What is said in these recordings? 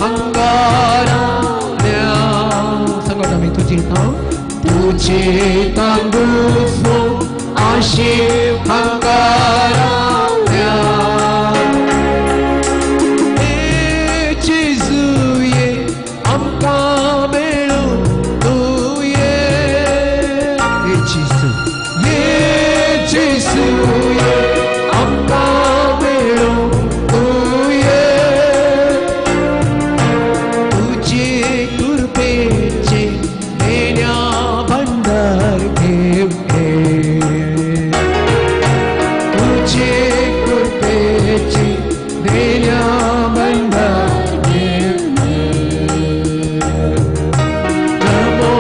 अंगाराल्या सांगा आम्ही तुझे नाव तुझे तांदूळ आशी अंगाराल्या जेजुये आमका मेळून तू ये जेजुये आमका मेळून तू ये तुझे कृपेचे देण्या भंडार घेव तुझे कृपेचे देण्या भंडार घेव नमो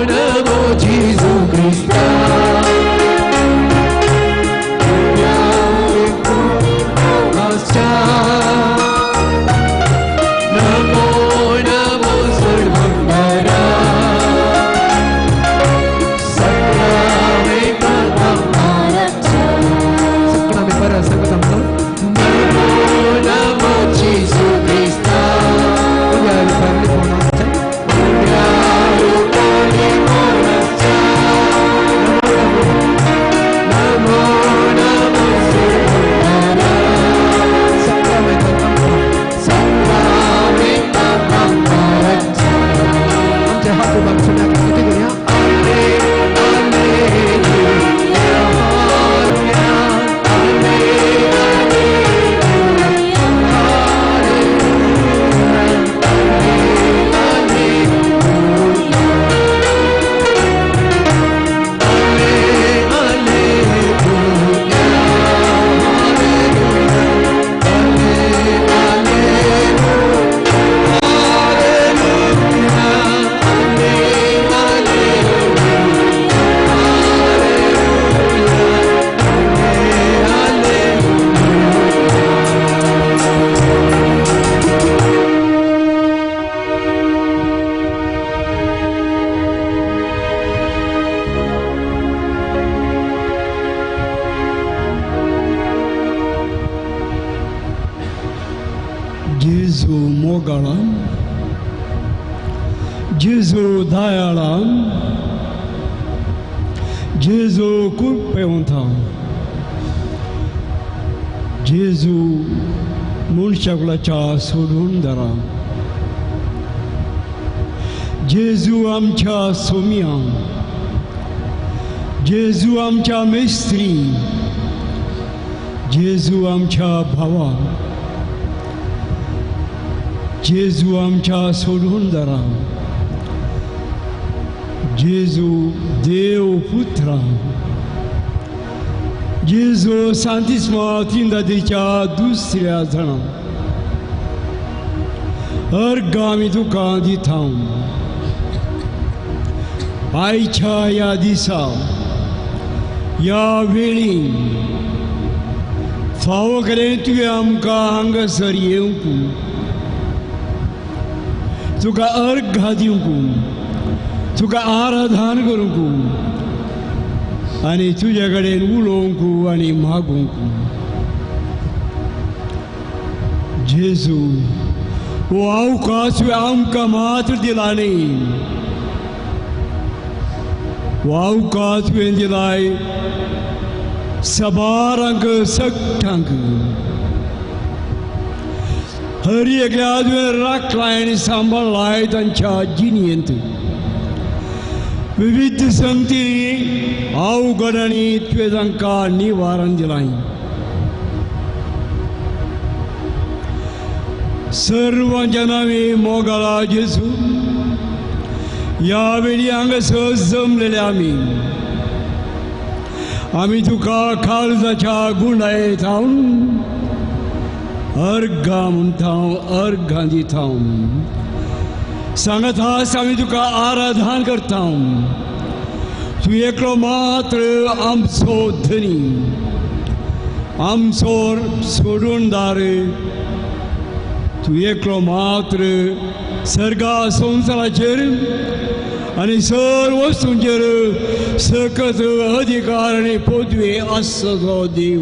नमो जेजू ख्रिस्ता नमो नमो सर्वंगरा सत्यामे परम नमो नमो जेजू ख्रिस्ता नमो नमो सर्वंगरा आमचे हात उभारून सुनाक किती करूया जेजू मोगाळाम जेजू दयाळाम जेजू कृपेवंताम जेजू मनशाकुलाच्या सोडून दरा जेजू आमच्या सोमिया जेजू आमच्या मेस्त्री जेजू आमच्या भावा जेजू आमच्या सोडून दरा जेजू देव पुत्रा जेजू सांतिस्मा तीनदादीच्या दुसऱ्या जणा अर्गामी तुका दिता आयच्या या दिसा या वेळी फावो केलें तुवें आमकां हांगासर येवंक तुका अर्घ दिवंक तुका आराधन करूंक आनी तुजे कडेन उलोवंक आनी मागूंक जेजू हो अवकाश तुवें आमकां मात्र दिला न्ही हो अवकाश तुवें दिलाय सबारांक सगळ्यांक हर एकल्या तुवें राखलाय आनी सांबाळलाय तांच्या जिणेंत विविध संगती अवघडांनी तुवें तांकां निवारण दिलाय सर्वांच्या नांवे मोगाळा जेजू ह्या वेळी हांगासर जमलेले आमी तुका काळजाच्या गुंडायेंत अर्घा म्हणटा अर्घां दिता सांगत आस आमी तुका आराधन करता तूं एकलो मात्र आमचो धनी आमचो सोडूनदार तूं एकलो मात्र सर्गा संवसाराचेर आनी सर्व वस्तूंचेर सकत अधिकार आनी पदवी आसचो देव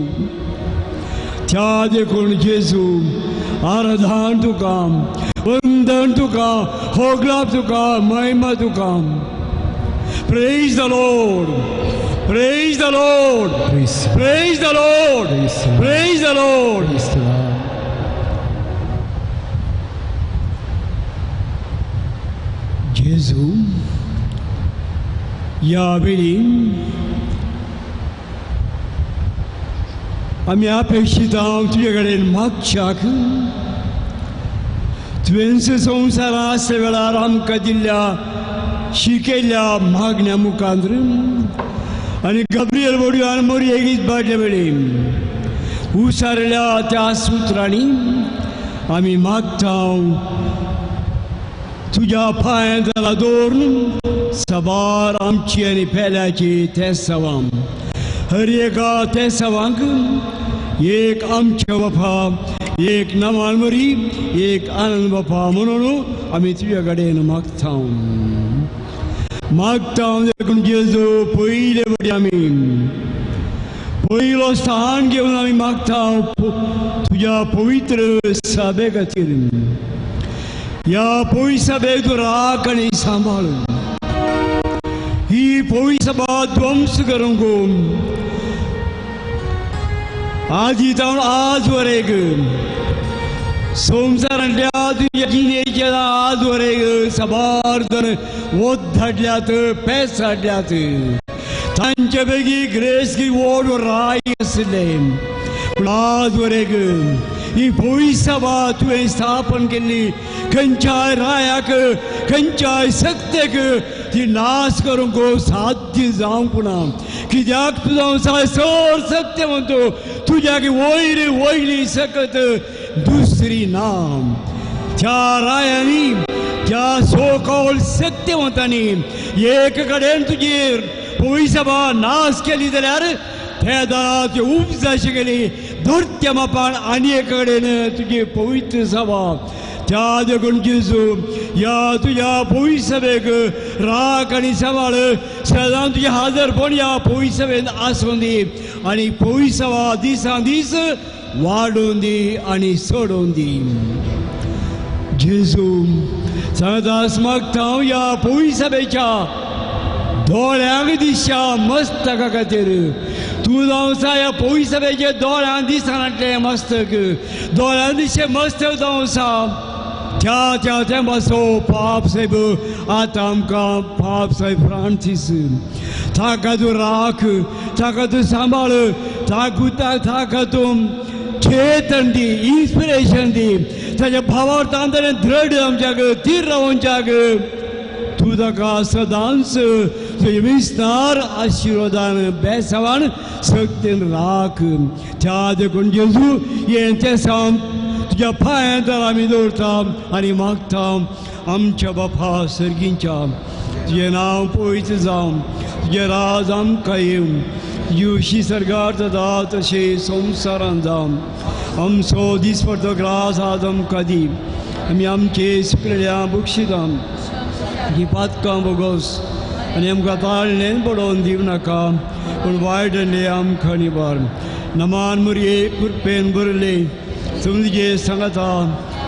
त्या देखून जेजू आराधन तुका, वंदन तुका, होगलाप तुका, महिमा तुका. Praise the Lord. Praise the Lord. Praise. Praise the Lord. Praise. Praise the Lord. Praise the Lord. जेजू यावेळी आम्ही अपेक्षित आहोत तुझे कडेन मागच्याक. तुवें संवसारा असल्या वेळार आमकां दिल्ल्या शिकयल्ल्या मागण्या मुखांतर आनी गब्रियल वडयान मरयेगीत बाटल्या वेळेन उसारल्या त्या सुत्रांनी आमी मागता तुझ्या पांयां दवरून सबार आमची आनी पेल्याची ते सवां हर एका ते सवांक एक आमचे बापा, एक नमान मरी, एक आनंद बापा म्हणून आमी तुझ्या कडेन मागता. देखून जेजू पयले फावटी आमी पयलो स्थान घेवन आमी मागता तुझ्या पवित्र सभे खातीर. या पवित्र सभेक तूं राख आनी सांबाळ. ही पवित्र सभा ध्वंस करूंक आजी जावन आज वरेक संवसारांतल्या तुज्या जिणेच्या आज वरेक सबार जण वोत धाडल्यात, पेस हाडल्यात. तांचे पैकी ग्रेस की वोड राय आसले, पूण आज वरेक ही पवित्र सभा तुवें स्थापन केल्ली खंयच्याय रायाक, खंयच्याय सत्तेक ती नाश करूंक साध्य जावंक ना. कित्याक तुजो सर सत्य म्हणतो तुज्याक वयर वयली सकत दुसरी ना. त्या रायांनी, त्या सो कॉल्ड सत्यवंतांनी एक कडेन तुजी पवित्र सभा नाश केली जाल्यार त्या दरात उब जशी गेली धरत्या मापान आनी एक कडेन तुजी पवित्र सभा. त्या देखून जेजू या तुझ्या पवित्र सभेक राख आनी सांबाळ. सदां तुजें हाजरपण या पवित्र सभेन आसूं दी आनी पवित्र सभा दिसान दीस वाडोवन दी आनी सोडोवन दी. जेजू सदांच मागता या पवित्र सभेच्या दोळ्यांक दिसच्या मस्तका खातीर. तूं जावं या पवित्र सभेचे दोळ्यां दिसांतले मस्तक, दोळ्यां दिसचे मस्तक जावं त्या तेंपासो पाप साहेब आतां आमकां पाप साहेब फ्रांसीस ताका तूं राख, ताका तूं सांबाळ, ताका तूं चेतन दी, इन्स्पिरेशन दी. ताच्या भावार तांतले दृढ आमच्याक तीर रावोवच्याक तूं ताका सदांच तुजें विस्तार आशिर्वादान बेसावान शक्तीन राख. त्या देखून जेजू हें तें सांग तुज्या पांयां तर आमी दवरता आनी मागता आमच्या बापा सर्गींच्या तुजें नांव पवित्र जावं, तुजें राज आमकां येवं, तुजी सर्गार जाता तशें संवसारान जावं. आमचो दिसपडटो ग्रास आज आमकां दी. आमी आमचे सुकलेल्या बक्षितां ही पातकां बोगोस आनी आमकां ताळणेन पडोवन दिवं नाका, पूण वायट आनी आमकां निबार. नमान मरये कृपेन भरले तुमचे सांगता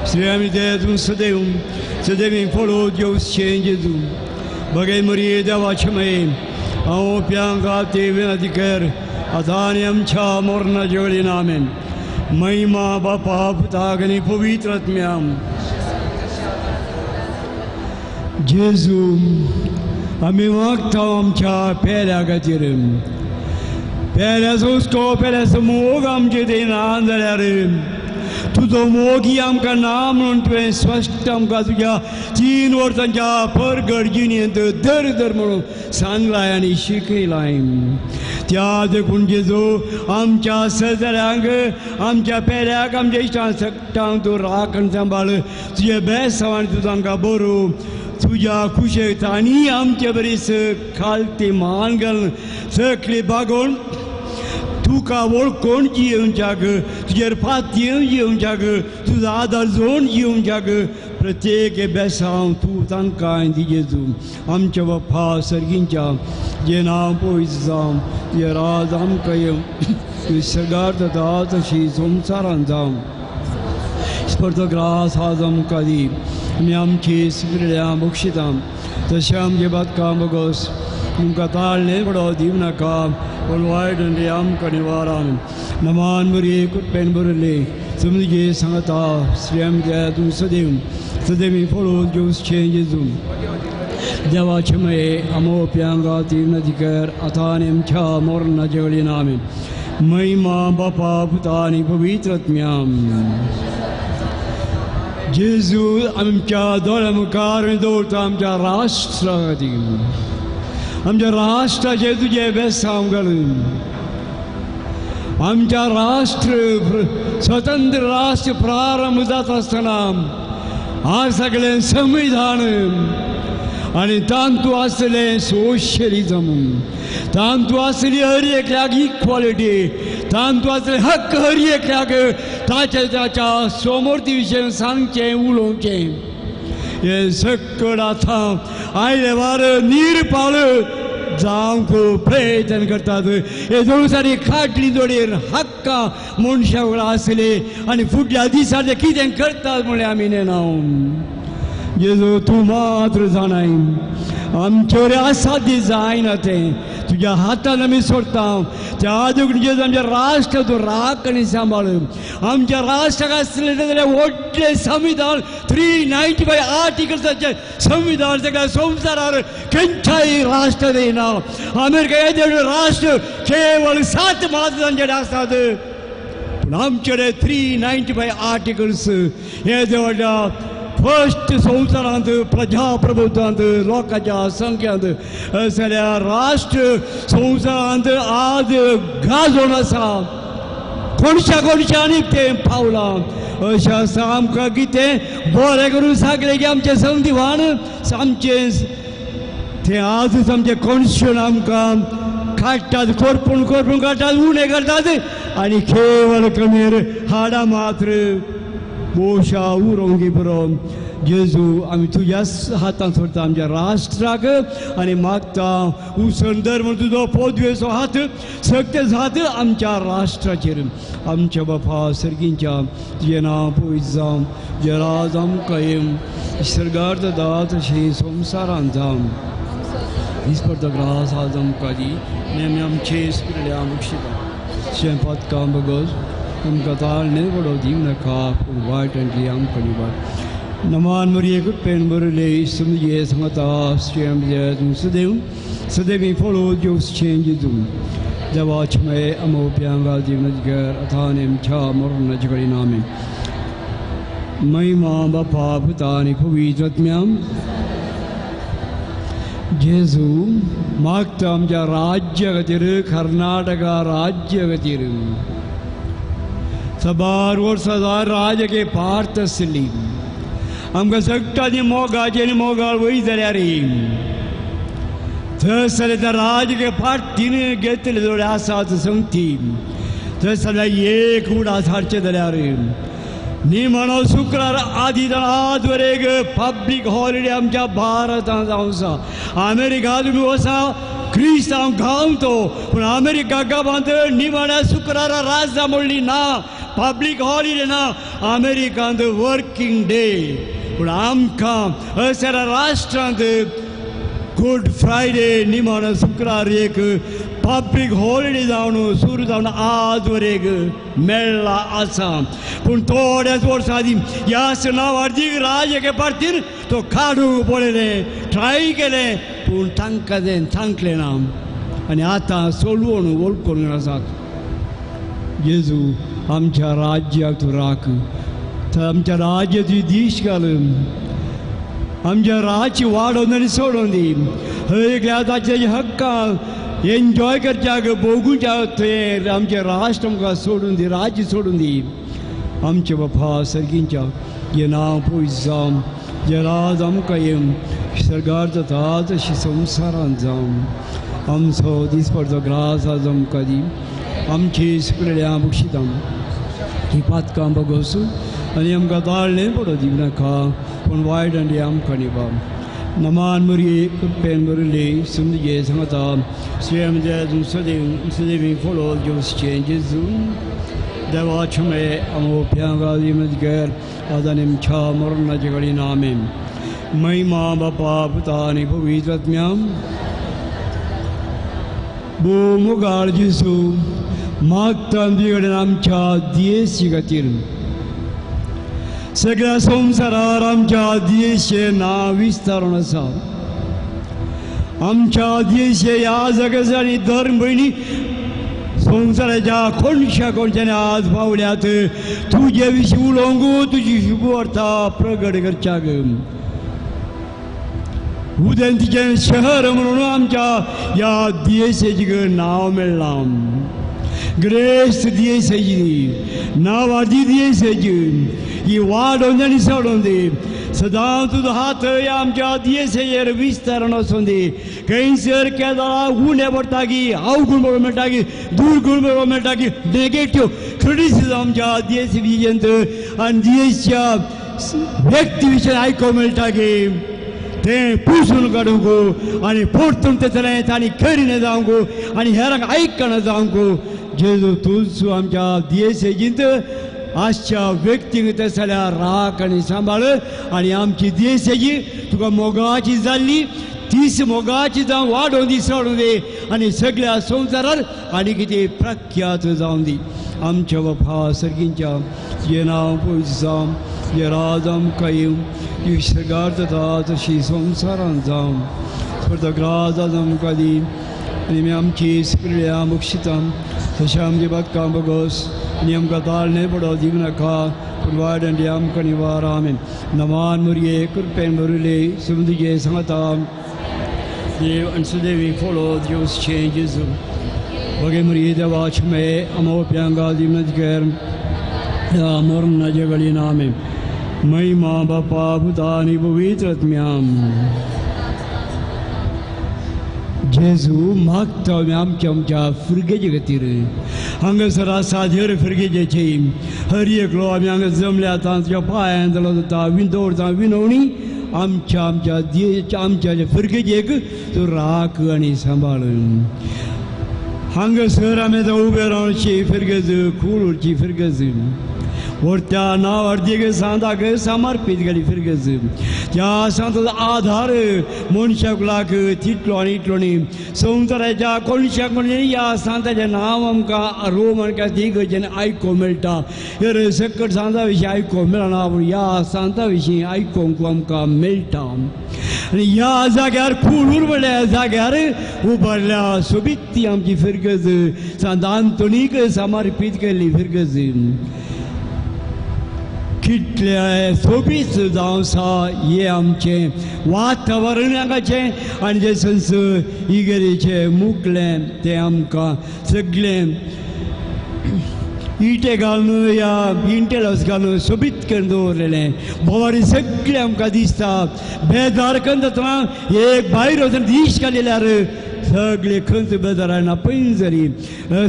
श्री आमी ते तूं सदैव फोडो जेवशें जेजू. बगे मरये देवाचे माये हांव प्यांका ते विनाधिकार आतां आनी आमच्या मोरणाच्या वेळेन आमेन. महिमा बापा पुताक आनी पवित्र आत्म्याक. जेजू आमी मागता आमच्या पेल्या खातीर. पेल्याचो हुस्को, पेल्याचो मोग आमचे देना जाल्यार तुजो मोग ही आमकां ना म्हणून तुवें स्पश्ट आमकां तुज्या 3 वर्सांच्या परगड जिणेंत दर म्हणून सांगलाय आनी शिकयलाय. त्या देखून जेजू आमच्या सजऱ्यांक, आमच्या पेल्याक, आमच्या इश्टांक सगळ्यांक तूं राख आनी सांबाळ. तुजे बेसावान तूं तांकां बरो तुज्या कुशेक आनी आमचे बरीच खालती मान घालून सकली बागोवन तुका वळखून जियोवच्याक, तुजेर फातीन जियोवच्याक, तुजो आदार जोडून जियोवच्याक प्रत्येक बेसांव तूं तांकां दी जेजू. आमच्या बापा सर्गींच्या जें नांव पवित्र जावं, तुजें राज आमकां येवं, सर्गार जाता तशी संवसारान जावं. स्पर्धग्रास आजम कदी आमी आमची सुकरिल्या मुक्षितां तशें आमचे बातकां बगोस तुमकां ताळ्ळें पडो दिव नाका पूण वायट आनी आमकां निवारान नमान बरी कुटपेन बरयले तुमगे सांगता श्री आमच्या तूं सदैव फोडून घेवचें जेजू देवाचे मये अमोप्यांगा तीन अधिकार आता आनी आमच्या मोरणाचे कडेन आमी महिमा बापा पुता आनी पवित्रात्म्याम जेजू आमच्या दोळ्या मुखार दवरता आमच्या राष्ट्रा खातीर आमच्या राष्ट्राचे तुजे बेसांव घालून आमच्या राष्ट्र स्वतंत्र राष्ट्र प्रारंभ जाता आसतना आज सगळें संविधान आनी तांतू आसलें सोशलिजम तांतू आसली हर एकल्याक इक्वॉलिटी तांतू आसले हक्क हर एकल्याक ताच्या सोमोर्ती विशयी सांगचें उलोवचें हे सकड आतां आयले वार निरपाळ जावंक प्रयत्न करतात हे दोळसारी खाटली जोडेर हक्कां मनशां वेळा आसले आनी फुडल्या दिसा ते कितें करतात म्हळें आमी नेनाव जेजू तूं मात्र जाणाय आमचे असाध्य जायना तें तुज्या हातान आमी सोडटा त्या आजून जेजू आमच्या राष्ट्र तूं राख आनी सांबाळ आमच्या राष्ट्राक आसलें जाल्यार व्हडलें संविधान 395 आर्टिकल्साचें संविधान सगळ्या संवसारार खंयच्याय राष्ट्र दिना अमेरिका हे राष्ट्र केवळ 7 महाराजांचेर आसात पूण आमचे 395 आर्टिकल्स हे व्हडल्या फर्स्ट संवसारांत प्रजाप्रभुत्वांत लोकांच्या संख्यांत जाल्यार राष्ट्र संवसारांत आज गाजोन आसा कोणशांनी तें पावलां अशें आसा आमकां कितें बरें करून सांगलें की आमचें संविधान आमचें तें आजूच आमचें कॉन्स्टिट्यूशन आमकां काडटात कोरपून काडटात उणें करतात आनी केवळ कमेर हाडां मात्र बोशा उरोंगी बरो जेजू आमी तुज्याच हातांत सोडटा आमच्या राष्ट्राक आनी मागता उसण धर्म तुजो पोदवेचो हात सक्तेच हात आमच्या राष्ट्राचेर आमच्या बापा सर्गींच्या तुजें नांव पवित्र जावं तुजें राज आमकां सर्गार जाता तशें संवसारांत जावं दिसपडटो आज आमकां दी नेमी आमचे सुकरिल्या मुक्षितां शेंपातकां बगोस आमकां ताळ्ळें पडो दिव नाका पूण वायट आनी आमकां निवार नमान मरये कुटपेन बरयले तुमगे सांगता श्री आमचे तूं सदैव फोडून घेवचें जेजू देवाचे मये अमोप्यांगा जीवनाधिकार आता आनी आमच्या मोरणाचे कडेन आमी महिमा बापा पुता आनी पवित्रात्म्याम जेजू मागता आमच्या राज्या खातीर कर्नाटका राज्या खातीर सबार वर्सां राजके पार्थ आसली आमकां सगळ्यांनी मोगाचे आनी मोगाळ वय जाल्यार थंय जाल्यार त्या राजके पार्टीन घेतले जोडे आसात संगती थंय जाल्यार एक उडास हाडचे जाल्यार निमाणो शुक्रार आदी आज वरेक पब्लीक हॉलिडे आमच्या भारतांत जावं आसा अमेरिका तुमी वसा क्रिस्तांव गांवतो पूण अमेरिका गांवांत निमाण्या शुक्रारा राजा म्हणली ना पब्लीक हॉलिडे ना अमेरिकांत वर्किंग डे पूण आमकां अशा राष्ट्रांत गुड फ्रायडे निमाणो शुक्रार एक पब्लीक हॉलिडे जावन सुरू जावन आज वरेक मेळ्ळा आसा पूण थोड्याच वर्सां आदीं ह्या नांवार्थीक राजके पार्टीन तो काडूंक पळयलें ट्राय केलें पूण तांकां तें सांगलें ना आनी आतां सोडवून वळखून आसात जेजू आमच्या राज्याक तूं राख आमच्या राज्य तुजी दिश घाल आमच्या राची वाडोवन आनी सोडून दी हर ताचे हक्कां एन्जॉय करच्याक भोगूच्या थंय आमचें राष्ट्र आमकां सोडून दी राज्य सोडून दी आमचे बापा सर्गींच्या जें नांव पवित्र जावं जें राज आमकां सर्गार जाता तशी संवसारांत जावं आमचो दिसपडचो ग्रास आज आमकां दी आमची सुकरिल्या मुक्षितां ही पातकां बगोस आनी आमकां ताळ्ळें पडो दिव नाका पूण वायट आनी आमकां निवार नमान मरये कुटपेन बरयले तुमगे सांगता श्री आमचे सदैव फोडो घेवचें जेजू देवाचुमे अमोप्यांगादी मजगैर आदानिमच्या मरणाच्या घडी नामे महिमा बापा पुतानी पवित्रत्म्याम बोमुगाळ जिसू मागता बिघडण आमच्या देशी खातीर सगळ्या संवसारार आमच्या देशे नांव विस्तारून आसा आमच्या देशे ह्या जगाचे आनी धर्म भयणी संवसाराच्या कोणशा कोणशाने आज पावल्यात तुझे विशीं उलोवंक तुजी शुभवार्ता प्रगट करच्याक उदंतीचें शहर म्हणून आमच्या ह्या देशाचें नांव मेळ्ळां ग्रेस्त देशाची नांवाची देशाची ही वाडोवन आनी सोडोवन दी सदां तुजो हात आमच्या देशाचेर विस्तारण वचून दी खंयसर केदार उणें पडटा की अवगुण पळोवंक मेळटा की दुर्गुण पळोवंक मेळटा की नेगेटिव्ह क्रिटिसिजम आमच्या देश विशयी आनी देशच्या व्यक्ती विशयी आयकोंक मेळटा की तें पुसून काडूंक आनी परतून तेचलें तांणी खरी जावंक आनी हेरांक आयकना जावंक जेजू तूं आमच्या देशाचींत आजच्या व्यक्तीक ते जाल्यार राख आनी सांबाळ आनी आमची देशाची तुका मोगाची जाल्ली तीच मोगाची जावं वाडोवन दी सोडून दी आनी सगळ्या संवसारार आनी कितें प्रख्यात जावन दी आमच्या बापा सर्गींच्या जे नांव पयस जावं जे राज आमकां येवं विसर्गार जाता तशी संवसारांत जावं स्वर्गाक राज आमकां दी आनी आमची सगळ्या बक्षितां तशें आमचे बादकां बगोस आनी आमकां ताळणे पडो दिवं नाका पूण वाड आनी आमकां निवार आमेन नमान मुरये कृपेन भरिल्ले समजुजे सांगता देव आनी सुदैवी follow Dios changes बगे मुरये देवाच मे अमोप्यांगा दिमनजगैर मरणाच्या घडी नामे महिमा बापा पुतानी पवित्रत्म्याम जेजू मागता आमच्या फुरगेचे खातीर हांगासर आसा धर फुरगेचे हर एकलो आमी हांगा जमल्या आतां तुज्या पांयां जालो जाता दवरता विनवणी आमच्या फुरगेचेक तूं राख आनी सांबाळ हांगासर आमी आतां उबे रावची फिरगेज कुळूरची फिरगेज व्हरत्या नावार्थीक सांताक समर्पीत केली फिरगेज त्या सांताचो आधार मनशाक लाग तितलो आनी इतलो न्ही संवसाराच्या कोणशाक कोणी ह्या सांताचें नांव आमकां रोमन कॅथलिकाचें आयकोंक मेळटा हेर सकट सांता विशीं आयकोंक मेळना पूण ह्या सांता विशीं आयकोंक आमकां मेळटा आनी ह्या जाग्यार कुळूर म्हणल्या जाग्यार उबारल्या सोबीत ती आमची फिरगेज सांत आंतोनीक समर्पीत केल्ली फिरगेज कितले सोबीत जावं आसा हे आमचें वातावरण हांगाचें आनी जे संस इगेरीचें मुखलें तें आमकां सगळें इटे घालून या इंटेलस घालून सोबीत करून दवरलेलें बरें सगळें आमकां दिसता बेजार करतना एक भायर वचून दिश्ट घालिल्यार सगळे खंच बेजारायना पयस जाली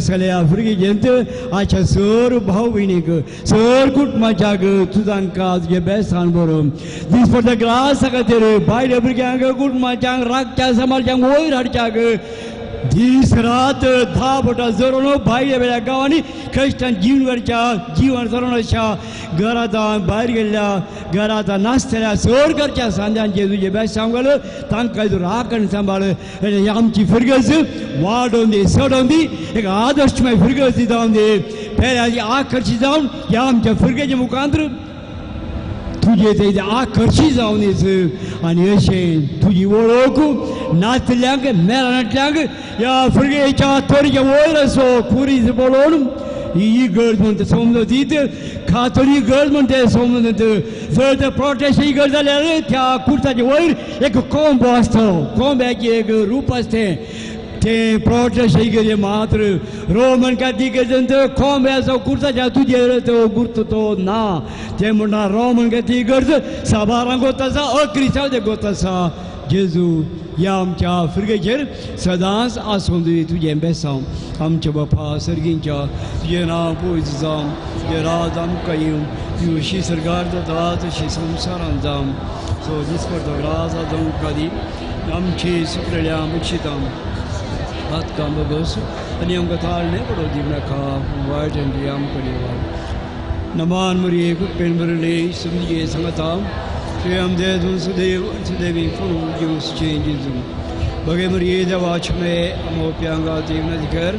सगळ्या भुरग्यांत आजच्या सर भाव भयणीक सर कुटुंबाच्याक तुजांकां तुजे बेसान बरो दीस पडटा ग्रासा खातीर भायल्या भुरग्यांक कुटुंबाच्यांक रागच्या समाजांक वयर हाडच्याक दीस रात 10 बोटां जरोन भायल्या वेळ्या गांवांनी कश्टान जीवन जरोन अशा घरांत भायर गेल्ल्या घरांत नासतल्या सर घरच्या सांद्यांचे तुजे बेसांव घाल तांकां राख आनी सांबाळ आमची फिरगज वाडोवन दी सोडोवन दी एक आदर्शमय फिरगज दी जावन दी पेऱ्याची आकर्शीत जावन ह्या आमच्या फिरगेच्या मुखांतर तुजे ते आकर्शीत जावन दीस आनी अशें तुजी वळख नाचल्यांक मेरानांतल्यांक ह्या फुरगेच्या तोरच्या वयर असो कुरीस पळोवन ही इगर्ज म्हणटा समजतीत खातोरी इगर्ज म्हणटा समजत जर ते प्रोटेस्ट इगर्ज जाल्यार त्या कुर्ताच्या वयर एक कोंब आसता कोंब्याचें एक रूप आसतें तें प्रोटेस्ट इगर्जे मात्र रोमन कॅथलिकांत कोंब्याचो कुर्ताच्या तुजेर तो गुर्त तो ना तें म्हणटा रोमन कॅथलिक इगर्ज साबारांक गोत आसा अक्रिस्तांव गोत आसा जेजू ह्या आमच्या फिरगेचेर सदांच आसूं दी तुजें बेसांव आमच्या बापा सर्गींच्या तुजें नांव पयस जावं तुजें राज आमकां येवं तूं अशी सरकार जाता तशी संवसारांत जावं सो दिसपडटो राज आमकां दी आमची सगळ्या बक्षितां हात काम बघस आणि आमकां ताळणे पडो दिवनाका वायट आनी आमकडे नमान मरिये कुप्पेन बरले समजे सांगता श्री आमदे सुदेव सुदेवी फुलू जीवस चेंजिजू बगे मरिये देवाच मे अमो प्यांगा जीवनाधिकार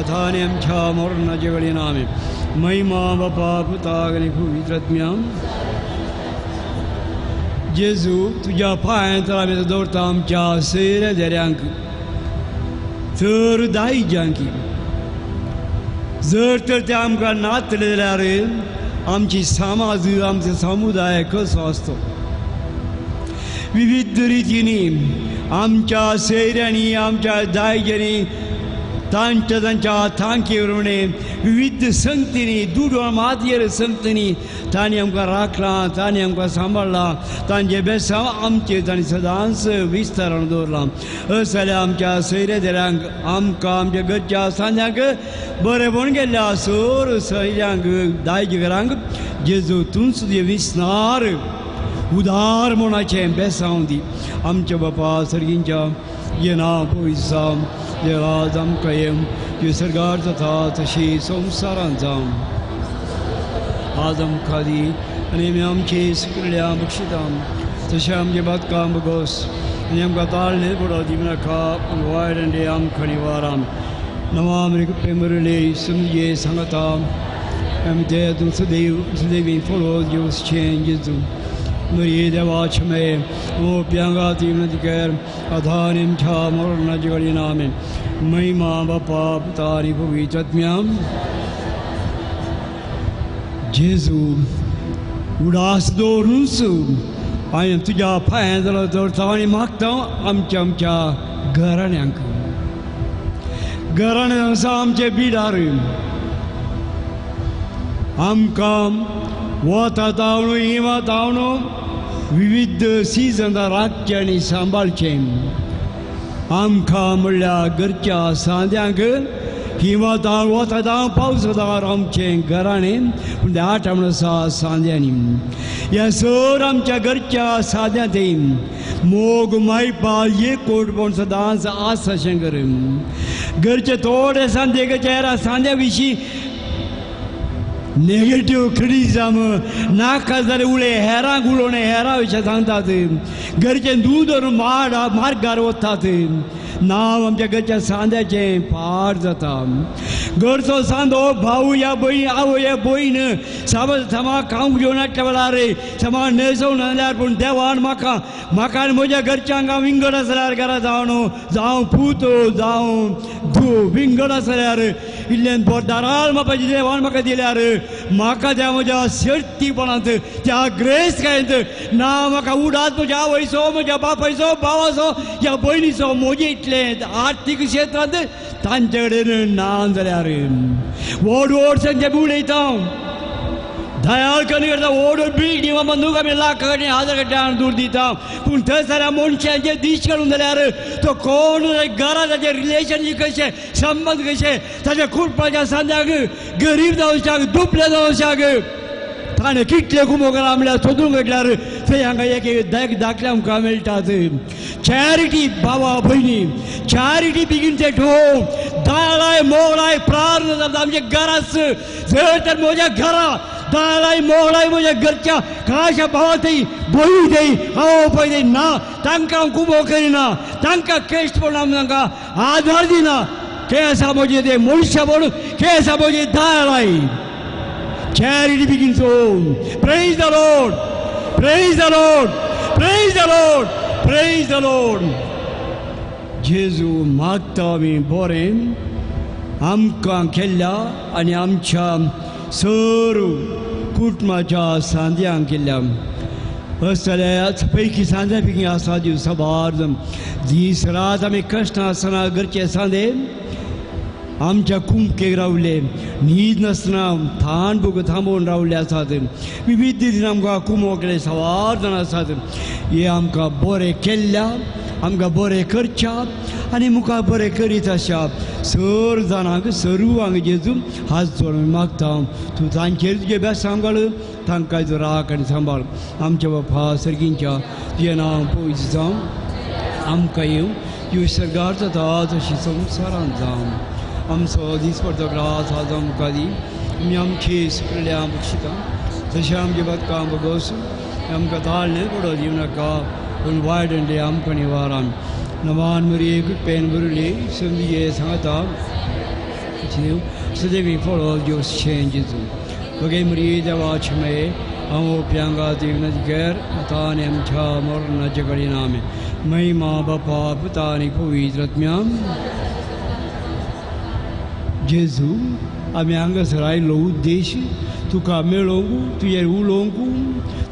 अथाने आमच्या मरणाचे वेळी नामे महिमा बापा पुता आणि पवित्रात्म्याम जेजू तुझ्या पांयांत आमी दवरता आमच्या सैऱ्या देऱ्यांक तर दायजांकी जर तर ते आमकां नातले जाल्यार आमची समाज आमचो समुदाय कसो आसतो विविध रितींनी आमच्या सैऱ्यांनी आमच्या दायजांनी तांच्या थांकी वरवणे विविध संगतींनी दुडो मातयेर संगतींनी तांणी आमकां राखलां तांणी आमकां सांबाळलां तांचे बेसांव आमचे तांणी सदांच विस्तारण दवरलां अशें जाल्यार आमच्या सैऱ्या देरांक आमकां आमच्या घरच्या सांज्यांक बरेंपण गेल्ल्या सोर सैऱ्यांक दायज घरांक जेजू तूं सुद्दां विस्नार उदार मनाचें बेसांव दी आमच्या बापा सर्गींच्या ये नांव पवित्र जे राज आमकां येवं जे सरकार जाता तशी संवसारांत जावं आज आमकां दी आनी आमी आमची सुकरल्या बक्षितां तशें आमचे बातकां बगोस आनी आमकां ताळणे पडो दिवनाका वायट आनी आमकां निवारां नवा आमरी पेमरले समजे सांगता आमी ते तूं सुदेवी फोलो जीवस चेंजिजू मरिये देवाच मे ओ प्यांगा तीवनाधिकार अधानिम छा मरणाची वेळी नामे महिमा बापा पुता आनी पवित्रात्म्याम जेजू उडास दवरूच हांवें तुज्या पांयां जालो दवरता आनी मागता आमच्या घराण्यांक घराण्यांक आसा आमचे बिडार आमकां वता तावणू हिमा तावणू विविध सिजनां राखचें आनी सांबाळचें आमकां म्हणल्यार घरच्या सांद्यांक हिमातां वतां पावसां आमचें घराणें पूण ते आठावण आसा सांद्यांनी ह्या सर आमच्या घरच्या साद्यांत मोग मायपा एक कोटपण सदांच आसा शंकर घरचे थोडे सांद्याच्या सांद्या विशीं नेगेटिव्ह क्रिटिसिजम नाका जाल्यार उळे हेरांक उलोवणे हेरां विशय सांगतात घरचें दूद व्हरून मार्गार वतात नांव आमच्या घरच्या सांद्याचें पाड जाता घरचो सांदो भाऊ या भयण आवय या भयण सामा खावंक जेवण हाडटा वेळार सामा न्हेसोवन जाल्यार पूण देवान म्हाका आनी म्हज्या घरच्यांक हांव विंगड आसल्यार घरा जावं पूत जावं धूव विंगड आसल्यार इल्ल्यान दाराळ मापाची देवान म्हाका दिल्यार म्हाका त्या म्हज्या सर्तीपणांत त्या ग्रेस कांयत ना म्हाका उडात म्हज्या आवयचो म्हज्या बापायचो भावाचो या भयणीचो म्हजे इतलें आर्थीक क्षेत्रांत तांचे कडेन ना जाल्यार व्हड वर्सांचे बी उडयता दयाळ कमी करता व्हड बिल्डींग बंदूक आमी लाख कडेन हजार कडेन दूर दिता पूण थंय साऱ्या मनशांचे दीश काडून जाल्यार तो कोण घरा ताचे रिलेशनशीप कशें संबंद कशे ताच्या कुटुंबाच्या सांद्याक गरीब जावशाक दुपले जावशाक ताणें कितले कुमोगार आमल्यार सोदूंक म्हटल्यार थंय हांगा एक दाखले आमकां मेळटात चॅरिटी भावा भयणी चॅरिटी बिगीन्स एट होम दाळाय मोगळाय प्रार्थना जाता आमच्या घराच जर तर म्हज्या घरा दाळाय मोगळाय म्हज्या घरच्या काळाच्या भावा थंय भयणी थंय हांव पळय थंय ना तांकां हांव कुमो करिना तांकां केश्टपण तांकां आदार दिना के आसा म्हजें तें मनशापण के आसा म्हजें दाळाय Charity begins home. Praise the Lord. Praise the Lord. Praise the Lord. Praise the Lord. जेजू मागता आमी बरें आमकां केल्ल्या आनी आमच्या सर कुटुंबाच्या सांद्यांक केल्ल्या अशें जाल्यार पैकी सांद्या पैकी आसा दिवसाभार दीस रात आमी कश्टां आसतना घरचे सांदे आमच्या कुमकेक रावले न्हीद नासतना थाण बुक थांबोवन रावले आसात विविध रितीन आमकां कुमो केले सवार जाण आसात हे आमकां बरें केल्ल्या आमकां बरें करच्या आनी मुखार बरें करीत आसा सर जाणांक सर्वांक जेजू हात जोडून मागता तूं तांचेर तुजें बेसांव घाल तांकां राख आनी सांबाळ आमच्या बापा सर्गींच्या तुजें नांव पवित्र जावं आमकां येवं 유설가르 다 시성사란 잠 암소 디스포르드그라 사zam까지 미암케 스플레암 북시다 저시암 기밭가 먹어서 암가 달네 보러지나가 온와이던데 암코니 와란 나만 머리에 그 뺀물리 섬비에 상하다 지금 스데비 follow your changes 그게 머리에 잡아 치매 아무 병가 되는 게 아타님 차 모르나 저거리 나메 महिमा बापा पितानी पवित्रत्म्याम जेजू आम्ही अंगसराय लोक देश तुका मेळोंकू तुझे उलोवंकू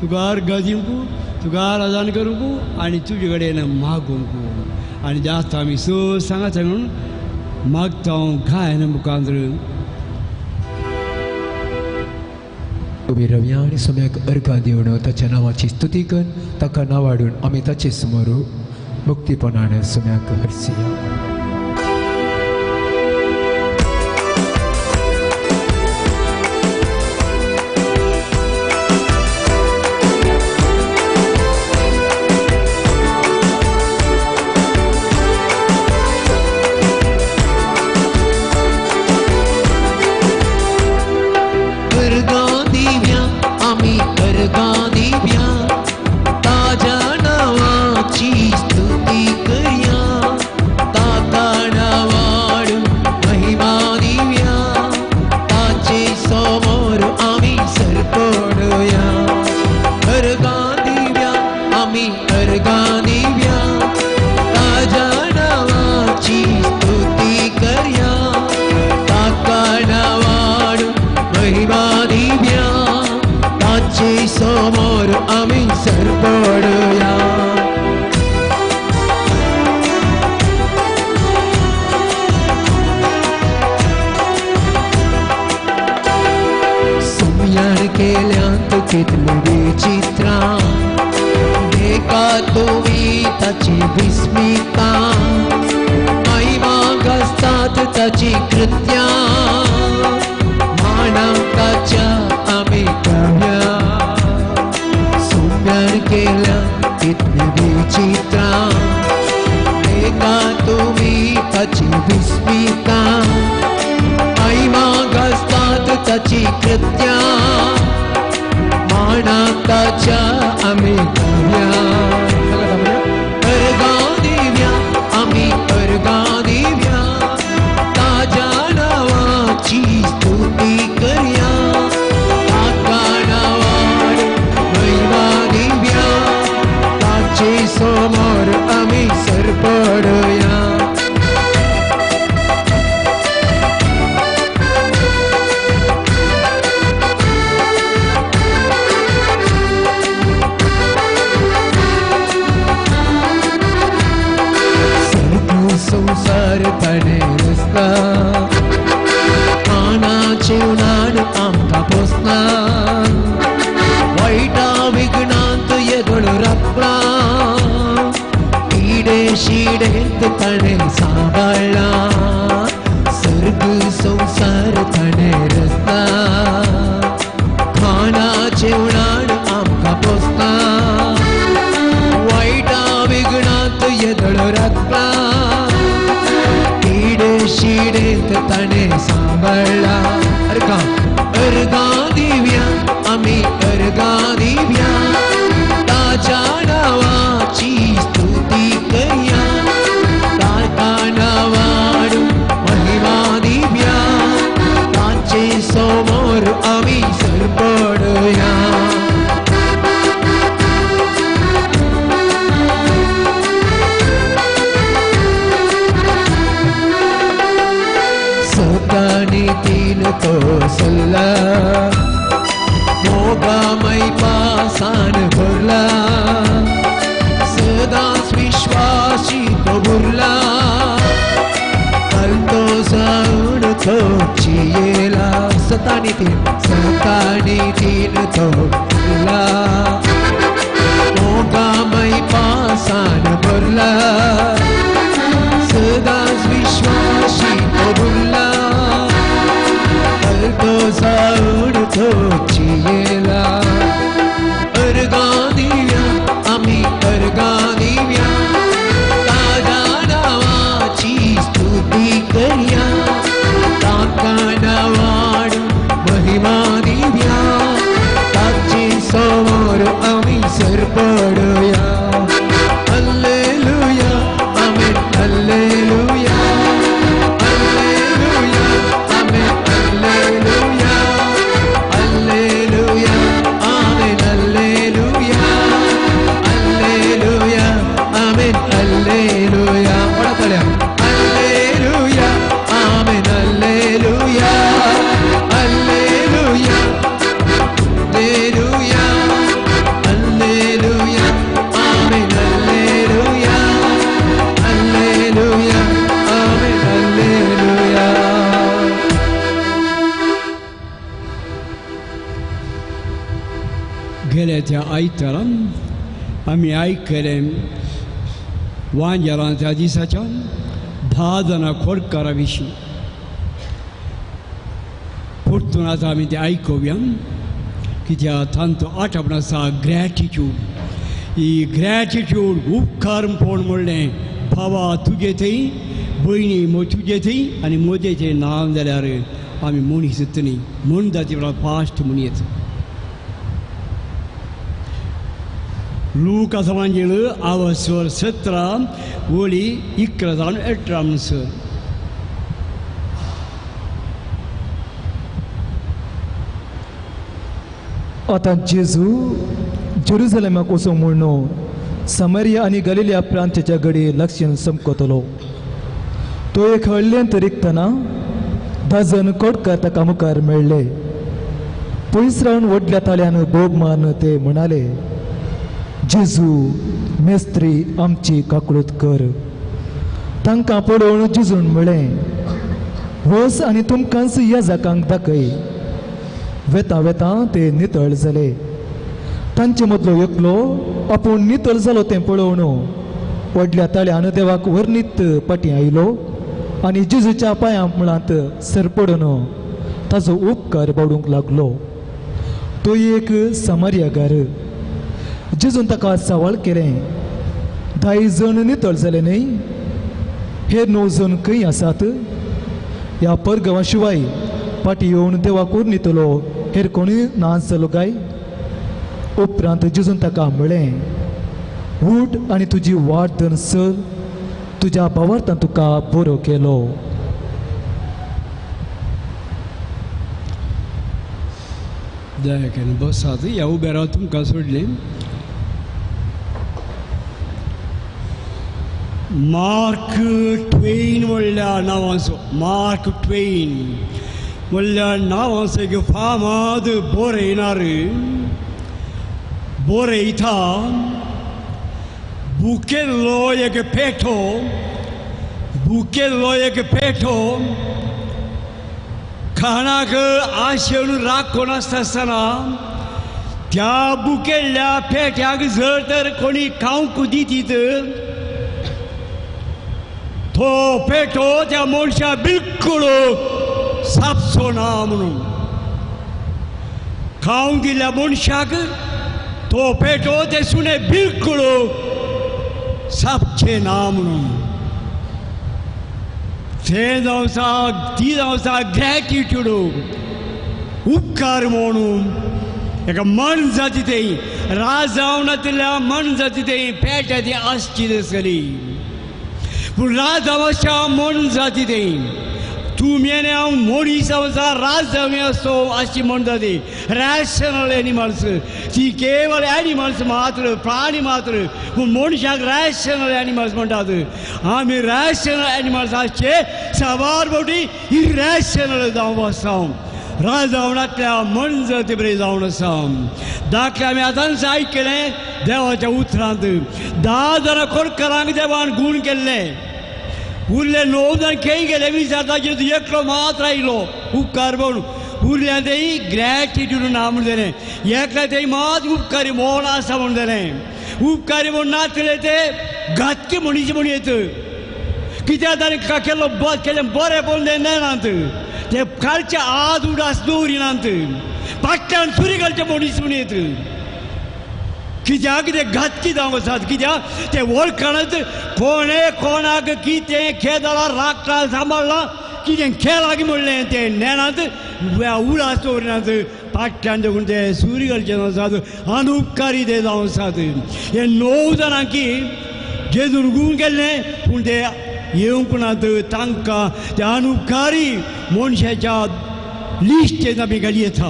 तुका अर्गादिवंकू तुका आराधन करूंकू आणि तुजे कडेन मागोवंकू आणि जास्त आम्ही स सांगात म्हणून मागता गायन मुखांतर उभी रवया आणि सम्यक अर्घा दिवन ताच्या नावाची स्तुती कर ताका नावाडून आमी ताचे समोर मुक्तीपणान सम्यक हरसिया अर्गा दिव्या आम्ही अर्गा दिव्या ताजा त्या आयतारां आमी आयकलें वांजेरां त्या दिसाच्या 10 जाणां खोडकारा विशीं. परतून आतां आमी तें आयकुया कित्याक तांचो आठवण आसा ग्रॅटिट्यूड. ही ग्रॅटिट्यूड उपकार पळोवन म्हणलें भावा तुगे थंय, भयणी तुगे थंय आनी म्हजें थंय नांव जाल्यार आमी मनीस न्ही म्हूण जाती फास्ट म्हणयत. लूकास एवांजेल 17 वळी 11-18 म्हणसर. आतां जेजू जेरुसलेमाक वचो म्हणून समरिया आनी गलिलिया प्रांताच्या घडी लागीं समकतलो. तो एक हळ्ळेंत रिगतना 10 जण खोडकार ताका मुखार मेळ्ळे. पयस रावन व्हडल्या ताळ्यान बोग मारून ते म्हणाले, जेजू मेस्त्री आमची काकुळत कर. तांकां पळोवन जेजून म्हळें, वच आनी तुमकांच ह्या जाकांक दाखय. वेता वेता ते नितळ जाले. तांचे मदलो एकलो आपूण नितळ जालो तें पळोवन व्हडल्या ताळ्यान देवाक वर्णीत पाटी आयलो आनी जेजूच्या पांयां मुळांत सरपडून ताजो उपकार बावडूंक लागलो. तो एक समरियागार. जेजून ताका सवाल केलें, 10 जण नितळ जाले न्ही, हेर 9 जण खंय आसात? ह्या परगांवा शिवाय पाटी येवन देवाक वर्णितलो हेर कोणी ना जालो काय? उपरांत जेजून ताका म्हळें, उठ आनी तुजी वाट धन चल, तुज्या भावार्थान तुका बरो केलो. दयाकेन बसात. ह्या उबे राव तुमकां सोडलें. मार्क ट्वेन व्हडल्या नांवाचो, मार्क ट्वेन व्हडल्या नांवाचो एक फामाद बरयणार बरयता. बुकेल्लो एक पेठो खाणाक आशेन राखून आसतना त्या बुकेल्ल्या पेट्याक जर तर कोणी खावंक दितीत तो पेटो त्या मनशा बिलकुल सापचो ना म्हणून. खावंक दिल्ल्या मनशाक तो पेटो ते सुणे बिलकुल सापचे ना म्हणून. ते ती जावन आसा ग्रॅटिट्यूड, उपकार म्हणून. एका मन जाती तें राजावनातल्या मन जाती तें पेट्या ती आसची आसली. पूण राजावाच्या मन जाती तें तुमेने हांव मनीस आसा राजधानी असो अशी म्हणटा ती रॅशनल एनिमल्स. ती केवळ एनिमल्स मात्र, प्राणी मात्र, पूण मनशाक रॅशनल एनिमल्स म्हणटात. आमी रॅशनल एनिमल्स आसचे सवार बोटी इरॅशनल जावं आसा. राजवणातल्या मन जाती बरें जावन आसा. दाखले आमी आतांच आयकलें देवाच्या उतरांत 10 जाणां खोडकारांक देवान गूण केल्ले. उरले 9 जाण खंय गेले विचारता. जेजू एकलो मात्र आयलो उपकार म्हणून. उरल्या तेय ग्रॅटिट्यूड ना म्हण जालें. एकल्या तेय मात उपकारी मोन आसा म्हण जालें. उपकारी म्हूण नातले ते घातकी मनीस म्हूण येत. कित्याक ताणें केल्लो केलें बरें पळोवन तें नेनात. ते कालचे आद उडास दवरिनात. पाट्ट्यान सुरी घालचे मनीस म्हूण येत. कित्याक ते घातकी जावंक आसात. कित्याक ते वळखनात कोणे कोणाक कितें खेदाला राखला सांबाळला कितें खेळाक म्हणलें ते नेनात. उडास दवरिनात. पाट्ट्यान देखून ते सुरी घालचे आसात. अनुपकारी ते जावन आसात. हे 9 जाणांकी जेजून गूण केल्लें पूण ते येवंक नात. तांकां त्या अनुपकारी मनशाच्या लिस्टेंत आमी घाली येता.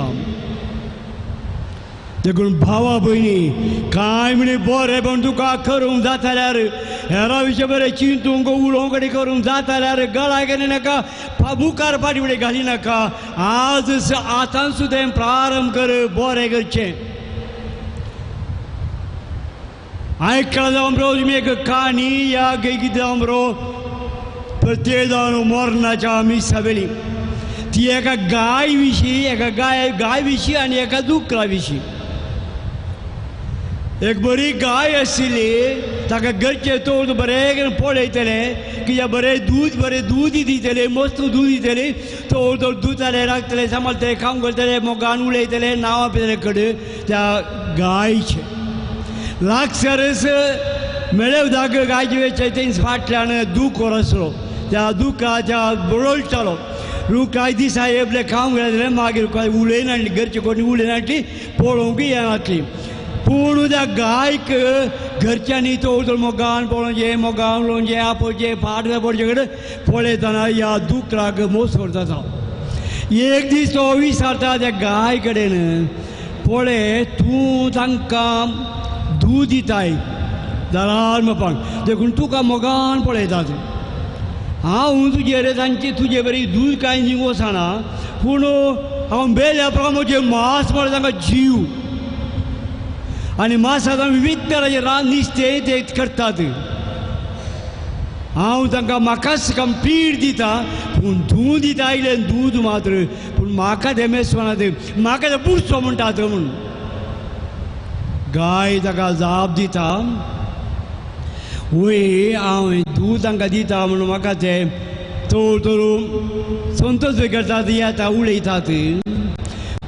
देखून भावा भयणी कांय म्हणे बरें पण तुका करूंक जाता जाल्यार हेरा विशय बरें चिंतूंक उलोवंक करूंक जाता जाल्यार गळा घेवं नाका, मुखार फाटी फुडें घाली नाका. आज आतां सुद्दां प्रारंभ कर बरें करचें. आयकला जावन मरो तुमी एक काणी या कितें जावन मरो प्रत्येक जावन मरणाच्या मिसा वेळी ती एका गाय विशीं, एका गाय विशीं आनी एका दुकरा विशीं. एक बरी गाय आशिल्ली ताका घरचे तोड बरें पळयतले कित्याक बरें दूद दितले मस्त दूद दितले तोड दुताले राखतले सांबाळटले काम करतले मोगान उलयतले नांवां पितले कडेन त्या गायचे लागसरस मेळे उदक गायचे तें फाटल्यान दूख वरसलो त्या दुखाच्या बळयतालो रूख कांय दिसा आपले काम घातले मागीर उलयना घरचे कोणी उलयना पळोवंक येनासली पूण त्या गायक घरच्यांनी तो मोगान पळोवचें मोगान उलोवचें आपोवचें फाट पडचे कडेन पळयतना ह्या दुखाक मोसोर जाता एक दीस तो विचारता त्या गाय कडेन पळय तूं तांकां दूद दिताय जाल्यार म्हणपाक देखून तुका मोगान पळयतात हांव तुजेर तांची तुजे बरी दूद कांय दिवंक वचना पूण हांव बेल्या प्रमाण म्हजें मांस म्हळ्यार तांकां जीव आनी मांसांत आमी विविध तरांचें रान नुस्तें ते करतात हांव तांकां म्हाकाच पीड दिता पूण तूं दिता आयलें दूद मात्र पूण म्हाका तें मेसवनात म्हाका तें बुरसो म्हणटात म्हूण गाय ताका जाप दिता वय हांव दूद तांकां दिता म्हणून म्हाका ते तो संतोश करतात येता उलयतात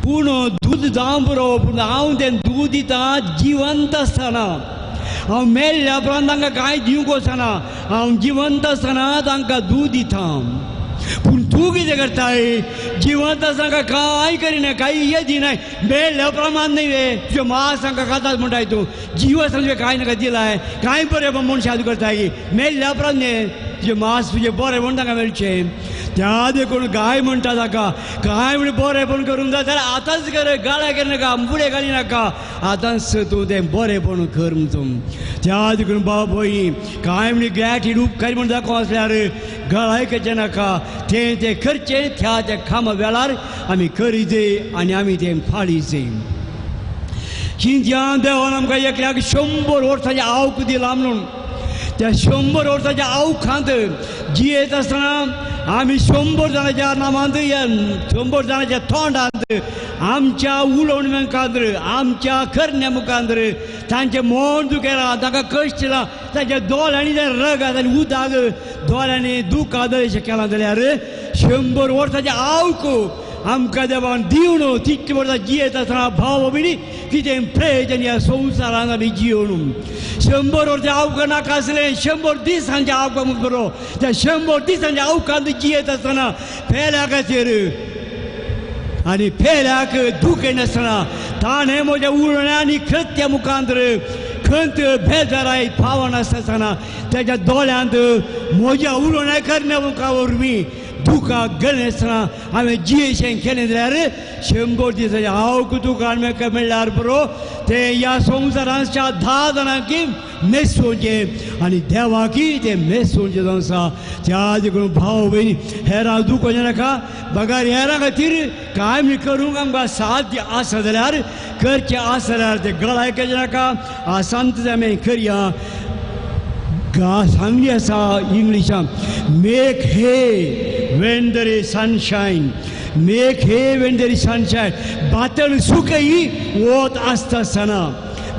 पूण दूद जावं बरो पूण हांव तें दूद दिता जिवंत आसतना हांव मेल्ल्या उपरांत तांकां कांय दिवंक वचना हांव जिवंत आसतना तांकां दूद दिता पूण तूं कितें करताय जिवंत आसतना कांय करिना कांय हे दिनाय मेल्ल्या उपरांत न्हय तुजें मांस तांकां खातात म्हणटाय तूं जीव आसतना तुवें कांय नाका दिलाय कांय बरें मनशां करताय मेल्ल्या उपरांत न्हय तुजें मांस तुजें बरें म्हूण तांकां मेळचें त्या देखून गाय म्हणटा ताका कांय म्हण बरेंपण करूंक जाय जाल्यार आतांच कर गाळ्या करनाका फुडें घाली नाका आतांच तूं तें बरेंपण कर म्हणून त्या देखून बाब भयणी कांय म्हण ग्रॅटीट्यूड उपकारी म्हण दाखोव आसल्यार गळाय करचें नाका तें करचें त्या कामा वेळार आमी करीत आनी आमी तें फाळीत चिंत्यान देवान आमकां एकल्याक 100 वर्सांचें आवक दिलां म्हणून त्या 100 वर्सांच्या आवखांत जियेत आसतना आमी 100 जाणांच्या नामांत 100 जाणांच्या तोंडांत आमच्या उलोवण मुखांत आमच्या करण्या मुखांत तांचें मन दुखेलां तांकां कश्ट दिलां तांच्या दोळ्यांनी जर रगात आनी उदक दोळ्यांनी दुखाद अशें केलां जाल्यार 100 वर्सांचें आवक आमकां देवान दिवन तितके वर्सां जियेत आसतना भाव भयणी कितें प्रेज आनी ह्या संवसारांत आमी जियोन 100 वर्सां आवक नाका आसलें 100 दिसांचें आवक बरो त्या 100 दिसांच्या आवकांत जियेत आसतना फेल्या खातीर आनी फेल्याक दुखे नासतना ताणें म्हज्या उलोवण्या आनी कृत्या मुखांत खंत बेजाराय पावनासतना तेज्या दोळ्यांत म्हज्या उलोवण्या करण्या मुखा वरवीं दुखाक गणेसतना हांवें जियेशें केलें जाल्यार 100 दिसांचें आवक तुका म्हाका मेळ्ळ्यार बरो तें ह्या संवसारांच्या 10 जाणांकी मेसोवचें आनी देवाकी तें मेसोवचें जावन आसा त्या देखून भाव भयणी हेरां दुखोवचें नाका बगार हेरां खातीर कांय बी करूंक आमकां साध्य आसा जाल्यार करचें आसा जाल्यार तें गळाय करचें नाका आसांत आमी करया सांगली आसा इंग्लिशान मेक हे when there is sunshine make hay when there is sunshine बातल सुकई वोत आसतना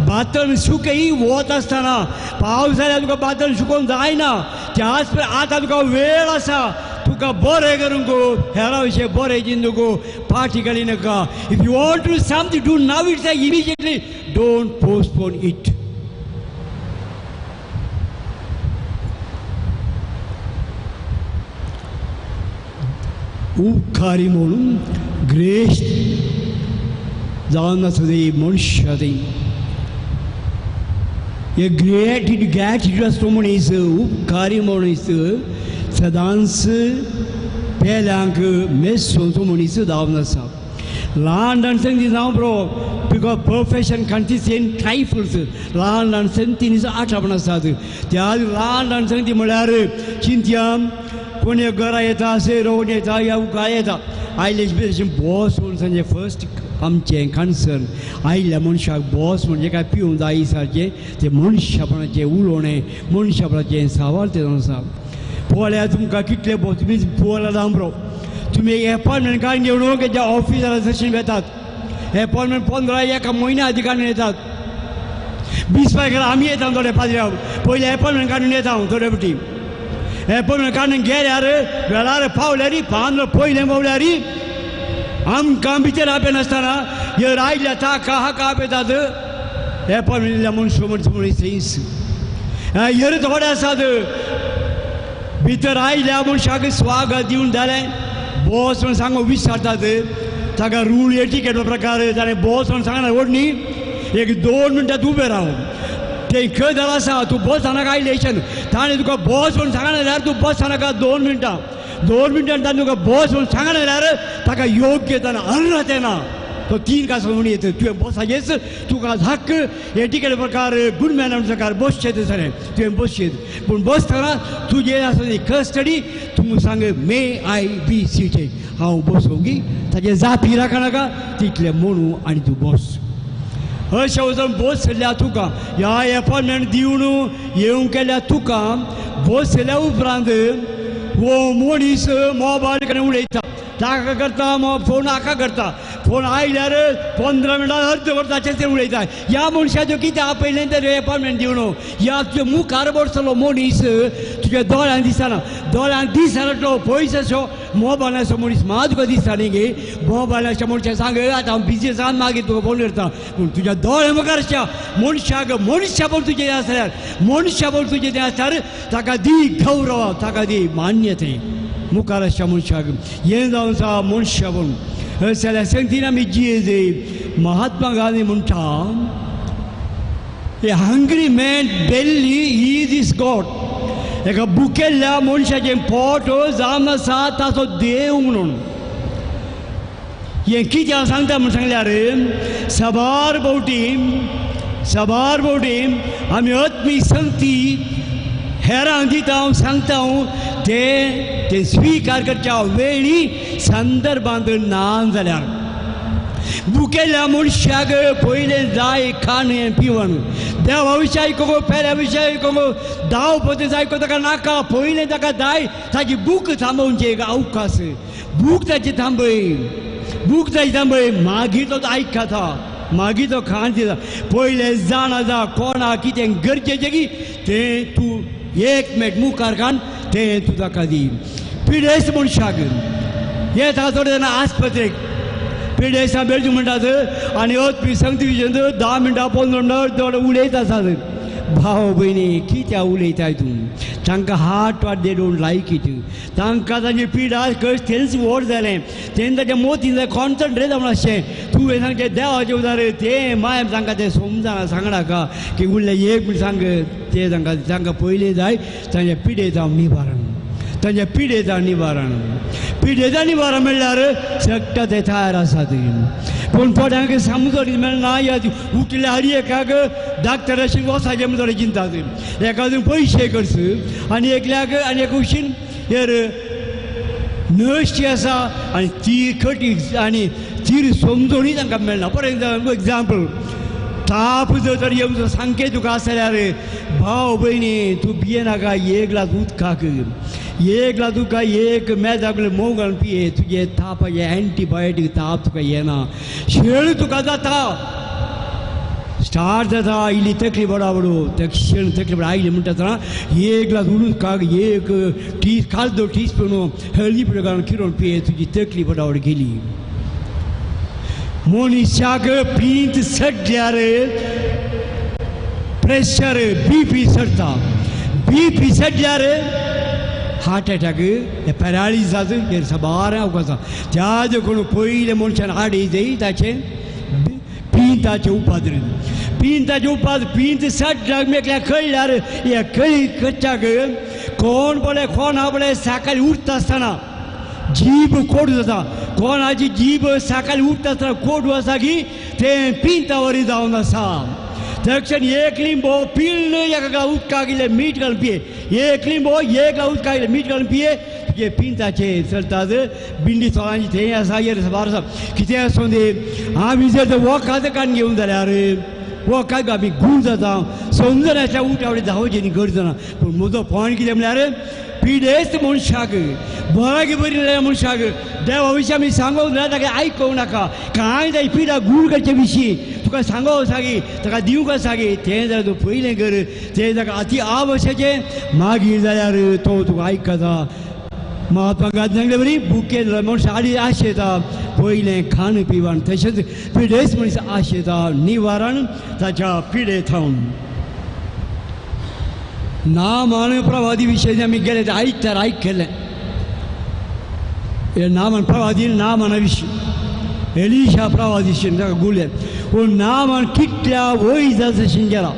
बातल सुकई वोत आसतना पावस जाल्यार तुका बातल सुकोवंक जायना त्याच आतां तुका वेळ आसा तुका बरें करूंक हेरां विशय बरें चिंतूंक फाटी घाली नाका if you want to do something do now it immediately don't postpone it उपकारी म्हणून ग्रेस जावन आसुदी मनशादी हे ग्रॅटिट्यूड आसतो मनीस उपकारी मनीस सदांच पेल्यांक मेसोवचो मनीस जावन आसा ल्हान ल्हान संगती जावं बरो बिकॉज प्रोफेशन कंट्रीज इन ट्रायफल्स ल्हान ल्हान संगतीन आठापण आसात त्या ल्हान ल्हान संगती म्हळ्यार चिंत्या कोण घरा येता असे रोवन येता या उकाळ येता आयलेच बी तशें बॉस म्हणून सांजे फर्स्ट आमचें कन्सर्न आयिल्ल्या मनशाक बॉस म्हणजे काय पिवूंक जाय सारकें तें मनशापणाचें उलोवणें मनशापणाचें सावार तें जावन आसा पोळ्या तुमकां कितले तुमी पोवला दामरो तुमी एपॉयंटमेंट काडून घेवन ज्या ऑफिसार सेशन येतात एपॉयंटमेंट 15 एका म्हयन्या आदी काडून येतात 20 पायकर आमी येता थोडे पाद्र्या पयले एपॉयंटमेंट काडून येता थोडे फावटी एपॉयंटमेंट काडून गेल्यार वेळार पावल्यार पांदर पयले पावल्यार आमकां भितर आपे नासतना यर आयल्या ताका हाका आपयतात एपॉयंटमेंट मनीस यर थोडे आसात भितर आयल्या मनशाक स्वागत दिवन जालें बॉस म्हूण सांगून विचारतात ताका रूल एटिकेट प्रकार जालें बॉस म्हूण सांगना व्हड न्ही एक 2 मिनटां तूं उबें राव ते खंय जालां आसा तूं बसानाका आयलेशन ताणें तुका बॉस म्हूण सांगना जाल्यार तूं बसानाका 2 मिनटां ताणें तुका बॉस म्हूण सांगना जाल्यार ताका योग्य ताणें अर्हते ना तो 3 कास म्हणून येत तुवें बसायेच तुका हक्क एटिकेट प्रकार गुड मॅनर्स प्रकार बसचें सगळें तुवें बसचें पूण बसतना तुजें आसा ती कस्टडी तूं सांग मे आय बी सीचे हांव बसोंगी ताजें जापी राखा नाका तितलें म्हणू आनी तूं बस अशें वचून बसल्या तुका ह्या एपॉयंटमेंट दिवन येवंक केल्या तुका बसल्या उपरांत वो मनीस मोबायल कडेन उलयता ताका करता फोन हाका करता फोन आयल्यार 15 मिनटां अर्द वर ताचेर उलयता ह्या मनशाचो कितें आपयलें तर एपॉयंटमेंट दिवन ह्या तुज्या मुखार बसलो मनीस तुज्या दोळ्यांक दिसना तो पयसो मोबायलाचो मनीस मात तुका दिसता न्ही गे मोबायलाच्या मनशाक सांग आतां हांव बिजी आसा मागीर तुका फोन करता पूण तुज्या दोळ्या मुखारच्या मनशाक मनशा बोल तुजें आसल्यार मनशा बोल तुजें तें आसल्यार ताका दी गौरव ताका दी मान्यते मुखार आसच्या मनशाक हें जावन आसा मनशा बोल जाल्यार सांगती आमी जियेजे महात्मा गांधी म्हणटा a hungry man belly is is God एका भुकेल्ल्या मनशाचें पोट जावन आसा ताचो देव म्हणून हें कितें सांगता म्हूण सांगल्यार सबार भोवटी आमी आत्मीक संगती हेरांक दिता सांगता ते स्विकार करच्या वेळी संदर्भांत ना जाल्यार भुकेल्या मनशाक पयलें जाय खाणें पिवण देवा विशय आयको पेऱ्या विशय आयको धांवपती आयको ताका नाका पयलें ताका जाय ताची भूक थांबोवची एक अवकाश भूक ताची थांबय मागीर तो आयकता मागीर तो खाण दिता पयलें जाणा जा कोणा कितें गरजेचें की तें तूं एक मिनट मुखार काण तें तूं ताका दी पिडेस्त मनशाक येता थोडे जाणां आस्पत्रेक पिडेस्तां बेळची म्हणटात आनी अत्मी संगती विशयन 10 मिनटां 15 मिनटां थोडे उलयत आसात भाव भयणी कित्याक उलयताय तूं तांकां हार्ट वाट दे डोंट लायक इट तांकां ताची पिडा कशें तेंच व्हड जालें तेन्ना ताच्या मोतीन कॉन्सन्ट्रेट जावन आसचें तूं हें सांगचें देवाचें उदार तें माय तांकां तें समजना सांगनाका की उरलें एक मिनट सांग तें तांकां पयलें जाय तांच्या पिडेचा निवारण पिडेचा निवारण म्हणल्यार सकता ते तयार आसात पूण थोड्यांक समजून मेळना या उठल्या हरी एकाक डाक्टराशी वसाचें म्हणून थोडे चिंतात एका पयशे करच आनी एकल्याक आनी एक उशीन हेर नर्सची आसा आनी ती खटी आनी ती समजूनय तांकां मेळना फॉर एग्जाम्पल ताप जर येवचो सांगचे तुका आसल्यार भाव भयणी तूं भियेनाका 1 ग्लास उदकाक 1 ग्लास तुका एक मेजाक मोव घालून पिये तुजे तापाचे एंटीबायोटीक ताप तुका येना शेळ तुका जाता स्टार्ट जाता इल्ली तकली बडाबडो ते शेण तकली आयली म्हणटा 1 ग्लास उदकाक एक खालदो टीस्पून हळदी पिठो घालून किरोवन पिये तुजी तकली बडाबड गेली मनशाक पीत सड्यार pressure BP सड्यार heart attack paralysis जाता सबार अवकाश त्या कोण पयले मनशान हाडी जाय ताचें पिंताचें उपाद पिंत सड्याक मेकल्याक कळल्यार ह्या कळी कच्च्याक कोण पळय कोणा पळय सकाळी उठता आसतना जीब कोड जाता कोणाची जीब सकाळी उठता आसतना कोड आसा की तें पिंता वरी जावन आसा तक्षण एक लिंबो पिल्ल एका उदकाक इल्लें मीठ घालून पिये एक लिंबो 1 ग्लास उदकाक इल्लें मीठ घालून पिये तुजे पिंताचे चलतात बिंडी चोळांची थंय आसा हेर साबार आसा कितें आसूं दी आमी जर वखद काडून घेवन जाल्यार हो काय आमी गूण जाता समजण्याच्या उठावडे धांवचें गरज ना पूण म्हजो पॉयंट कितें म्हळ्यार पिडेस्त मनशाक बराकी बरी मनशाक देवा विशीं आमी सांगूंक ना ताका आयकूंक नाका कांय जाय पिडा गूण करचे विशीं तुका सांगो सागी ताका दिवंक सागी तें जाल्यार तूं पयलें कर तें ताका अति आवश्यकें मागीर जाल्यार तो तुका आयकता महात्मा गांधी सांगलें बरी भुकेल मनशां आडी आशेता पयलें खाण पिवण तशेंच पिडेस्त मनीस आशेता निवारण ताच्या पिडे थावन नामान प्रवादी विशय आमी गेले ते आयकल्यार आयकलें हे नामान प्रवादी नामाना विशीं एलिशा प्रवादी ताका गुले पूण नामान कितल्या वय जातशीं गेला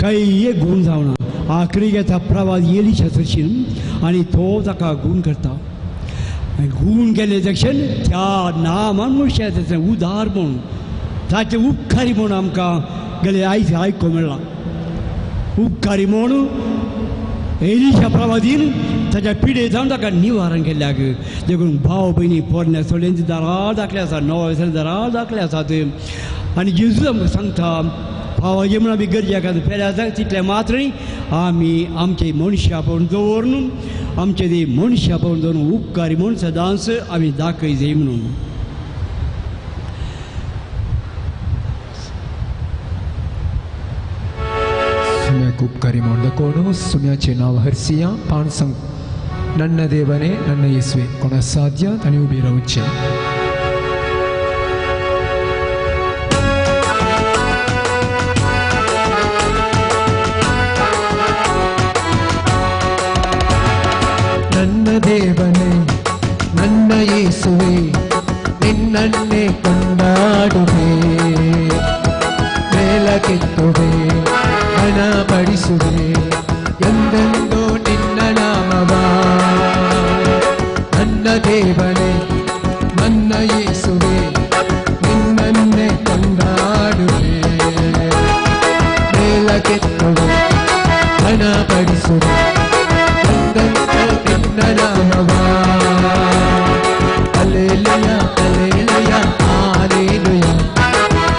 काही एक गूण जावना आखरी घेता प्रवादी एलिशा थंयच्यान आनी तो ताका गूण करता गूण केले तशें त्या नामान मनशाचें उदार म्हूण ताचें उपकारी म्हूण आमकां गेले आयज आयकूंक मेळ्ळा उपकारी म्हूण एलिशा प्रवादीन ताच्या पिडे जावन ताका निवारण केल्ल्याक देखून भाव भयणी पोरण्या सोडेंची दारां धाकले आसात नवो दारां धाकले आसात आनी जेजू आमकां सांगता भावाचे म्हूण आमी गरजे आसात पेड्या तितले मात्र आमी आमचे मनशां पळोवन दवरून आमचे ती मनशां पळोवन दवरून उपकारी म्हूण सदांच आमी दाखय जाय म्हणून ಸುಮ್ಯಾಕ ಉಪಕಾರಿ ಮಾಡಿಕೊಂಡು ಸುಮ್ಯಾಚೆ ನಾವು ಹರಿಸಿಯ ಪಾಣ್ಸಂಗ್ ನನ್ನ ದೇವನೇ ನನ್ನ ಯೇಸುವೆ ಕೊನ ಸಾಧ್ಯ ತನಿವು ಬೀರವುಚ್ಚೆ ನನ್ನ ದೇವನೇ ನನ್ನ ಯೇಸುವೆ ನಿನ್ನನ್ನೇ ಕೊಂಡಾಡುವೆ ಮೇಲಕ್ಕೆತ್ತುವೆ ಘನಪಡಿಸುವೆ ಎಂದೆಂದೂ ನಿನ್ನ ನಾಮವ ನನ್ನ ದೇವನೇ ನನ್ನ ಯೇಸುವೆ ನಿನ್ನನ್ನೇ ಕೊಂಡಾಡುವೆ ಮೇಲಕ್ಕೆತ್ತುವೆ ಘನಪಡಿಸುವೆ ಎಂದೆಂದೂ ನಿನ್ನ ನಾಮವ hallelujah hallelujah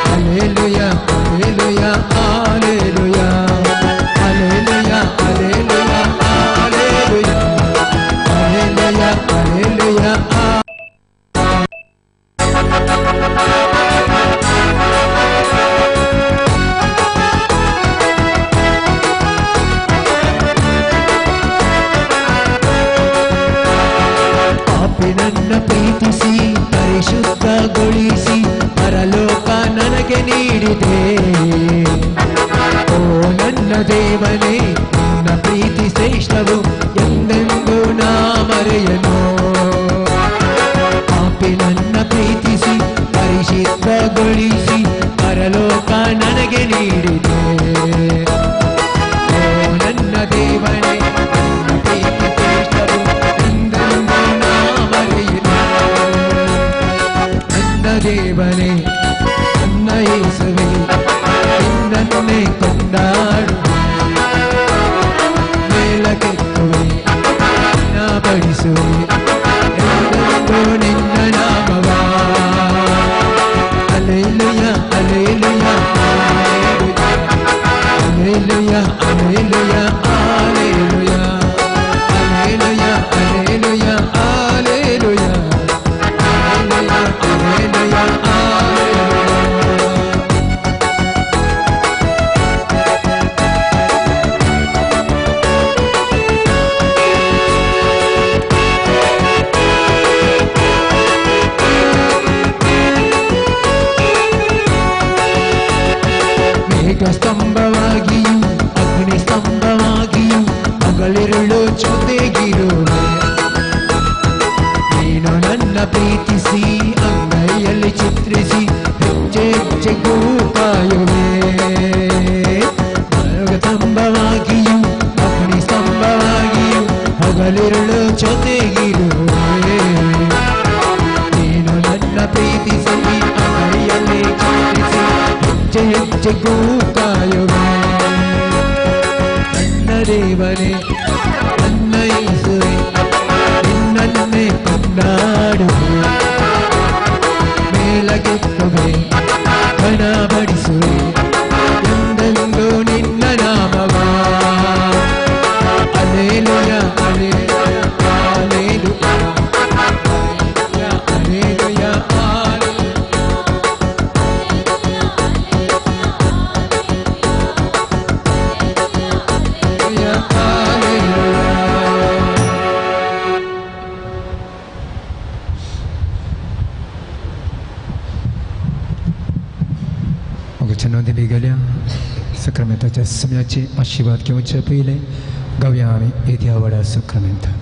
hallelujah hallelujah hallelujah ನನ್ನ ಪ್ರೀತಿಸಿ ಪರಿಶುದ್ಧಗೊಳಿಸಿ ಪರಲೋಕ ನನಗೆ ನೀಡಿದೆ ಓ ನನ್ನ ದೇವನೇ ನನ್ನ ಪ್ರೀತಿ ಶ್ರೇಷ್ಠವು ಎಂದೆಂದು ನಾ ಮರೆಯನು ಪಾಪಿ ನನ್ನ ಪ್ರೀತಿಸಿ ಪರಿಶುದ್ಧಗೊಳಿಸಿ ಪರಲೋಕ ನನಗೆ ನೀಡಿದೆ ಓ ನನ್ನ ದೇವನೇ ನನ್ನ ಪ್ರೀತಿ ಶ್ರೇಷ್ಠವು ಎಂದೆಂದು ನಾ ಮರೆಯನು ನನ್ನ ದೇವನೇ ನನ್ನ ಯೇಸುವೆ ನಿನ್ನನ್ನೇ ಕೊಂಡಾಡು ಮೇಲಕ್ಕೆತ್ತುವೆ ಬಡಿಸುವೆ ಎಂದೆಂದೂ ನಿನ್ನ ನಾಮವ hallelujah hallelujah hallelujah hallelujah hallelujah hallelujah hallelujah hallelujah hallelujah ಸ್ತಂಭವಾಗಿಯೂ ಅಗ್ನಿ ಸ್ತಂಭವಾಗಿಯೂ ಹಗಲಿರುಳು ಜೊತೆಗಿರುವೆ ನೀನು ನನ್ನ ಪ್ರೀತಿಸಿ ಅಂಗೈಯಲ್ಲಿ ಚಿತ್ರಿಸಿ ಹೆಜ್ಜೆ ಹೆಜ್ಜೆಗೂ ಕಾಯುವೆ ಸ್ತಂಭವಾಗಿಯೂ ಅಗ್ನಿ ಸ್ತಂಭವಾಗಿಯೂ ಹಗಲಿರುಳು ಜೊತೆಗಿರುವೆ ನೀನು ನನ್ನ ಪ್ರೀತಿಸಿ ಅಂಗೈಯಲ್ಲಿ ಚಿತ್ರಿಸಿ ಹೆಜ್ಜೆ ಹೆಜ್ಜೆಗೂ ಕಾಯುವೆ ನನ್ನ ದೇವನೇ ನನ್ನ ಯೇಸುವೆ ನಿನ್ನನ್ನೇ ಕೊಂಡಾಡುವೆ ಮೇಲಕ್ಕೆತ್ತುವೆ ಘನಪಡಿಸುವೆ सक्रामेंताच्या सम्याचे आशीर्वाद घेवचे पयले गावया आमी येद्या व्हडा सक्रामेंत.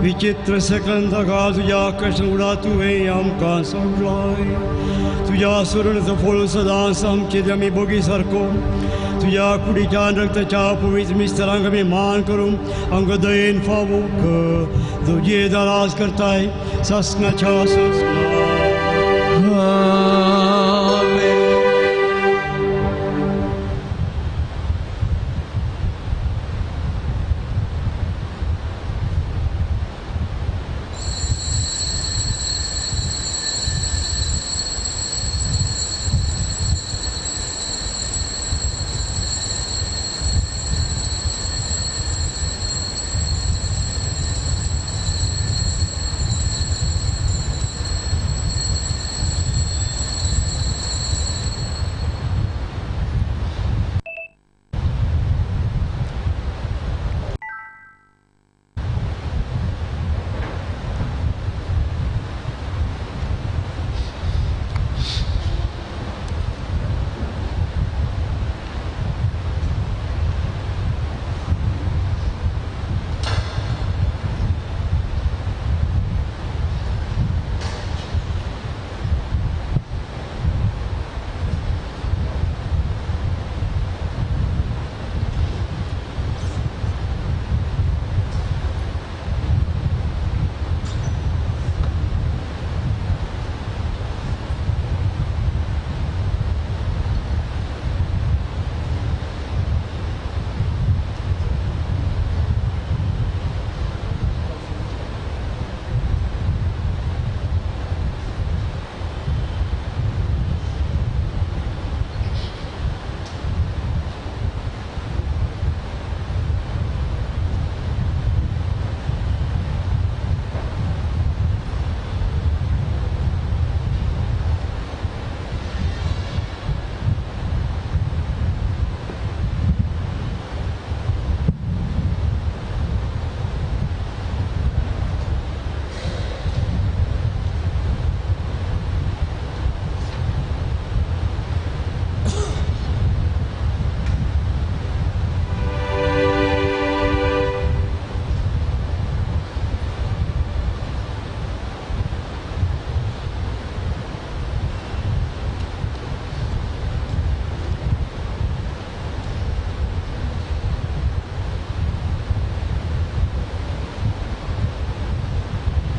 विचित्र सकंदका तुझ्या कृष्णुडा तुवें आमकां सोडलाय. तुझ्या सुरणाचो फळ सदांच आमचे आमी बोगी सारको. तुझ्या कुडीच्या रक्ताच्या पवित्र मिस्तरांक आमी मान करून आमकां दयेन फावो कर. तुझे दाराज करताय सस्नाच्या सस्ना.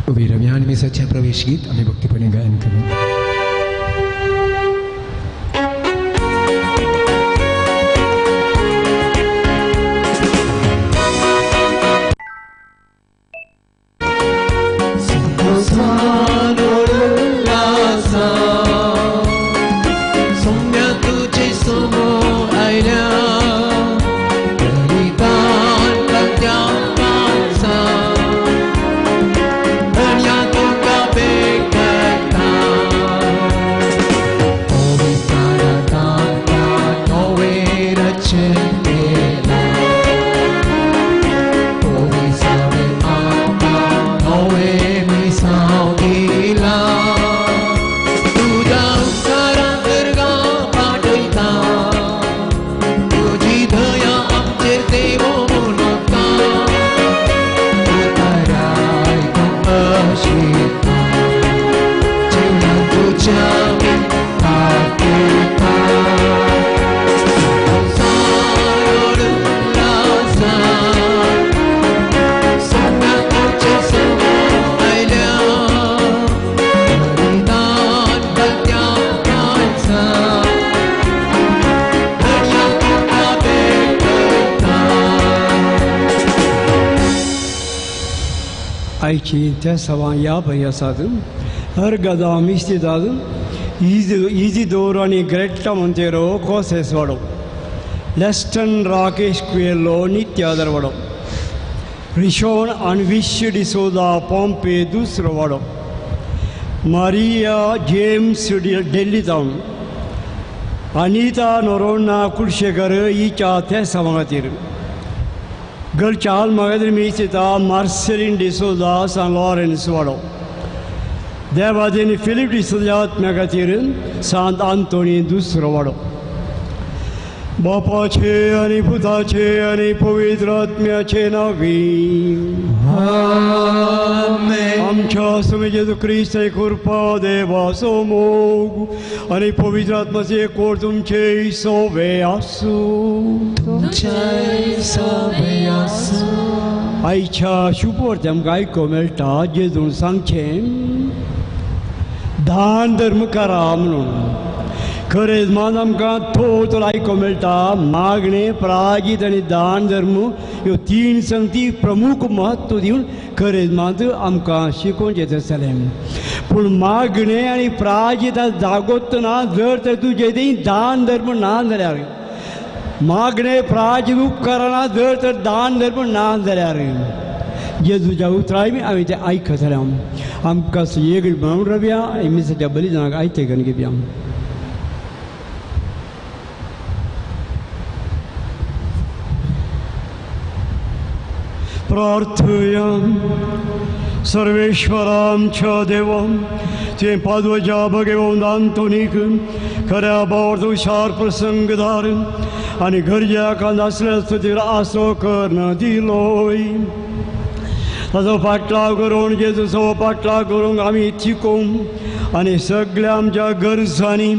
विरम्यान मिसाच्या प्रवेश गीत आम्ही भक्तीपणे गायन करू. आयची त्या सवा या पळय आसात हर गजाम इस्तिदाद इजी दौर आनी ग्रेट्टा मोंतेरो कोसेस वाडो लेस्टन राकेश क्वेलो नित्य आदर वाडो रिशोन अनविश डिसोदा पॉम्पे दुसरो वाडो मारिया जेम्स डेल्ली जावन अनिता नोरोना कुडशेकर हिच्या त्या सवा खातीर गलचाल मगेंद्र मिस्तिता मार्सेलिन डिसोजा सान लॉरेन्स वाडो देवादेनी फिलिप डिसोजा आत्म्या खातीर सांत आंतोनी दुसरो वाडो बापाचे आनी पुताचे आनी पवित्र आत्म्याचे नावी आमच्या स्वामी जेजू क्रिस्त कृपा देवाचो मोग आनी पवित्र आत्म्याचे कोर तुमचे सोबे आसूं आयच्या शुभवर्ती आमकां आयको मेळटा जेजून सांगचें दान धर्म करा म्हणून खरेंच मान आमकां थोड आयको मेळटा मागणें प्राजीत आनी दान धर्म ह्यो तीन संगती प्रमुख म्हत्व दिवन खरेंच मात आमकां शिकोवचें आसतलें पूण मागणें आनी प्राजीत जागोतना जर तर तुजे ती दान धर्म ना जाल्यार मागणें प्राजीत उपकारना जर तर दान धर्म ना जाल्यार जेजूच्या उतराय बी आमी तें आयकतले आमकां एक म्हणून रव्या मिसाच्या बलिदानाक आयते करून घेवया प्रार्थया सर्वेश्वरांच्या देवान ते पादवच्या भगवंत आंतोनीक खऱ्या भावार्थो हुशार प्रसंगदार आनी गरजा कांद आसल्या स्तुतीर आसरो कर्ण दिलोय ताजो फाटलाव करून जेजूचो फाटलाव करूंक आमी चिकोवंक आनी सगळ्या आमच्या गरजांनी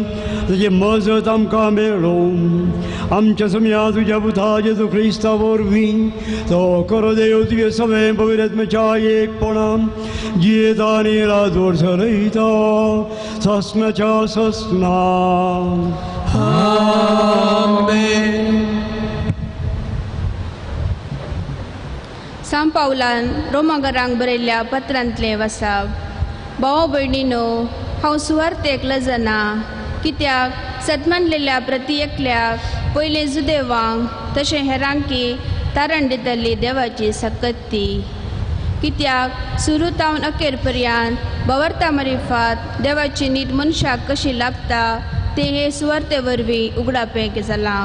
तुजी मजत आमकां मेळोवंक आमच्या समया तुज्या पुता जेजू क्रिस्ता वरवीं तो करो देव तुगे सगळें पवित्रत्म्याच्या एकपणान जियेता आनी राजवट चलयता सस्नाच्या सस्ना सांत पावलान रोमागरांक बरयल्ल्या पत्रांतलें वाचप भाव भयणीनो हांव सुवार्थेक लजना कित्याक सतमानलेल्या प्रती एकल्याक पयले जुदेवांक तशें हेरांकी तारण दितली देवाची सकत्ती कित्याक सुरू तावन अखेर पर्यंत भवर्ता मरिफात देवाची नीत मनशाक कशी लागता ते हे सुवार्ते वरवीं उगडापेक जालां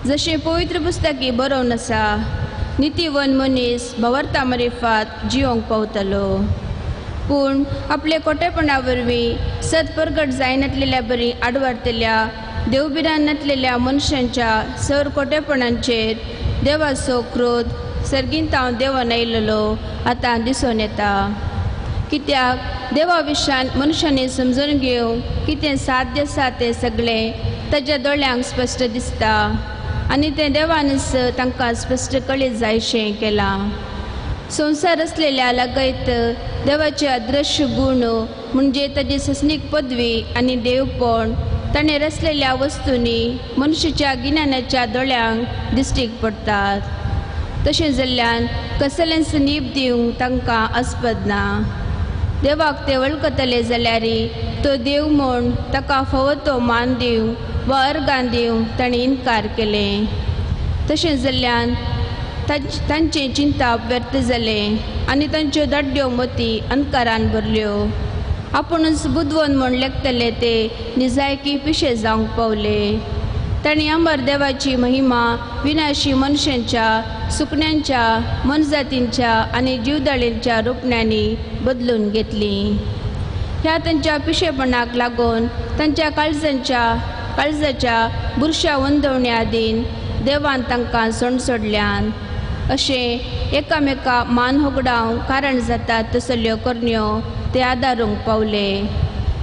जशें पवित्र पुस्तकी बरोवन आसा नितीवन मनीस भवर्ता मरिफात जिवंक पावतलो पूण आपले खोटेपणा वरवीं सत प्रगट जायनातलेल्या बरी आडवारतल्या देवबिरानातलेल्या मनशांच्या सर खोटेपणांचेर देवाचो क्रोध सर्गींतांव देवान आयिल्लो आतां दिसून येता कित्याक देवा विशयान मनशांनी समजून घेवंक कितें साध्य आसा तें सगळें ताच्या दोळ्यांक स्पश्ट दिसता आनी तें देवानच तांकां स्पश्ट कळीत जायशें केलां संवसार असलेल्या लागयत देवाचे अदृश्य गुण म्हणजे ताची सस्नीक पदवी आनी देवपण ताणें रचलेल्या वस्तूंनी मनशाच्या गिन्यानाच्या दोळ्यांक दिश्टीक पडटात तशें जाल्ल्यान कसलेंच नीब दिवंक तांकां आस्पद ना देवाक ते वळखतले जाल्यार तो देव म्हूण ताका फावो तो मान दिवंक वा अर्गां दिवंक ताणें इन्कार केलें तशें जाल्ल्यान तांचें चिंतप व्यर्थ जालें आनी तांच्यो दाड्ड्यो मती अंधकारान भरल्यो आपुणूच बुदवन म्हूण लेखतले ते निजायकी पिशे जावंक पावले तांणी अमर देवाची महिमा विनाशी मनशांच्या सुकण्यांच्या मनजातींच्या आनी जीवदाळींच्या रुपण्यांनी बदलून घेतली ह्या तांच्या पिशेपणाक लागून तांच्या काळजाच्या बुरश्या वंदवण्या आदीन देवान तांकां सोडल्यान अशें एकामेका मान होगडावंक कारण जातात तसल्यो करण्यो ते आदारूंक पावले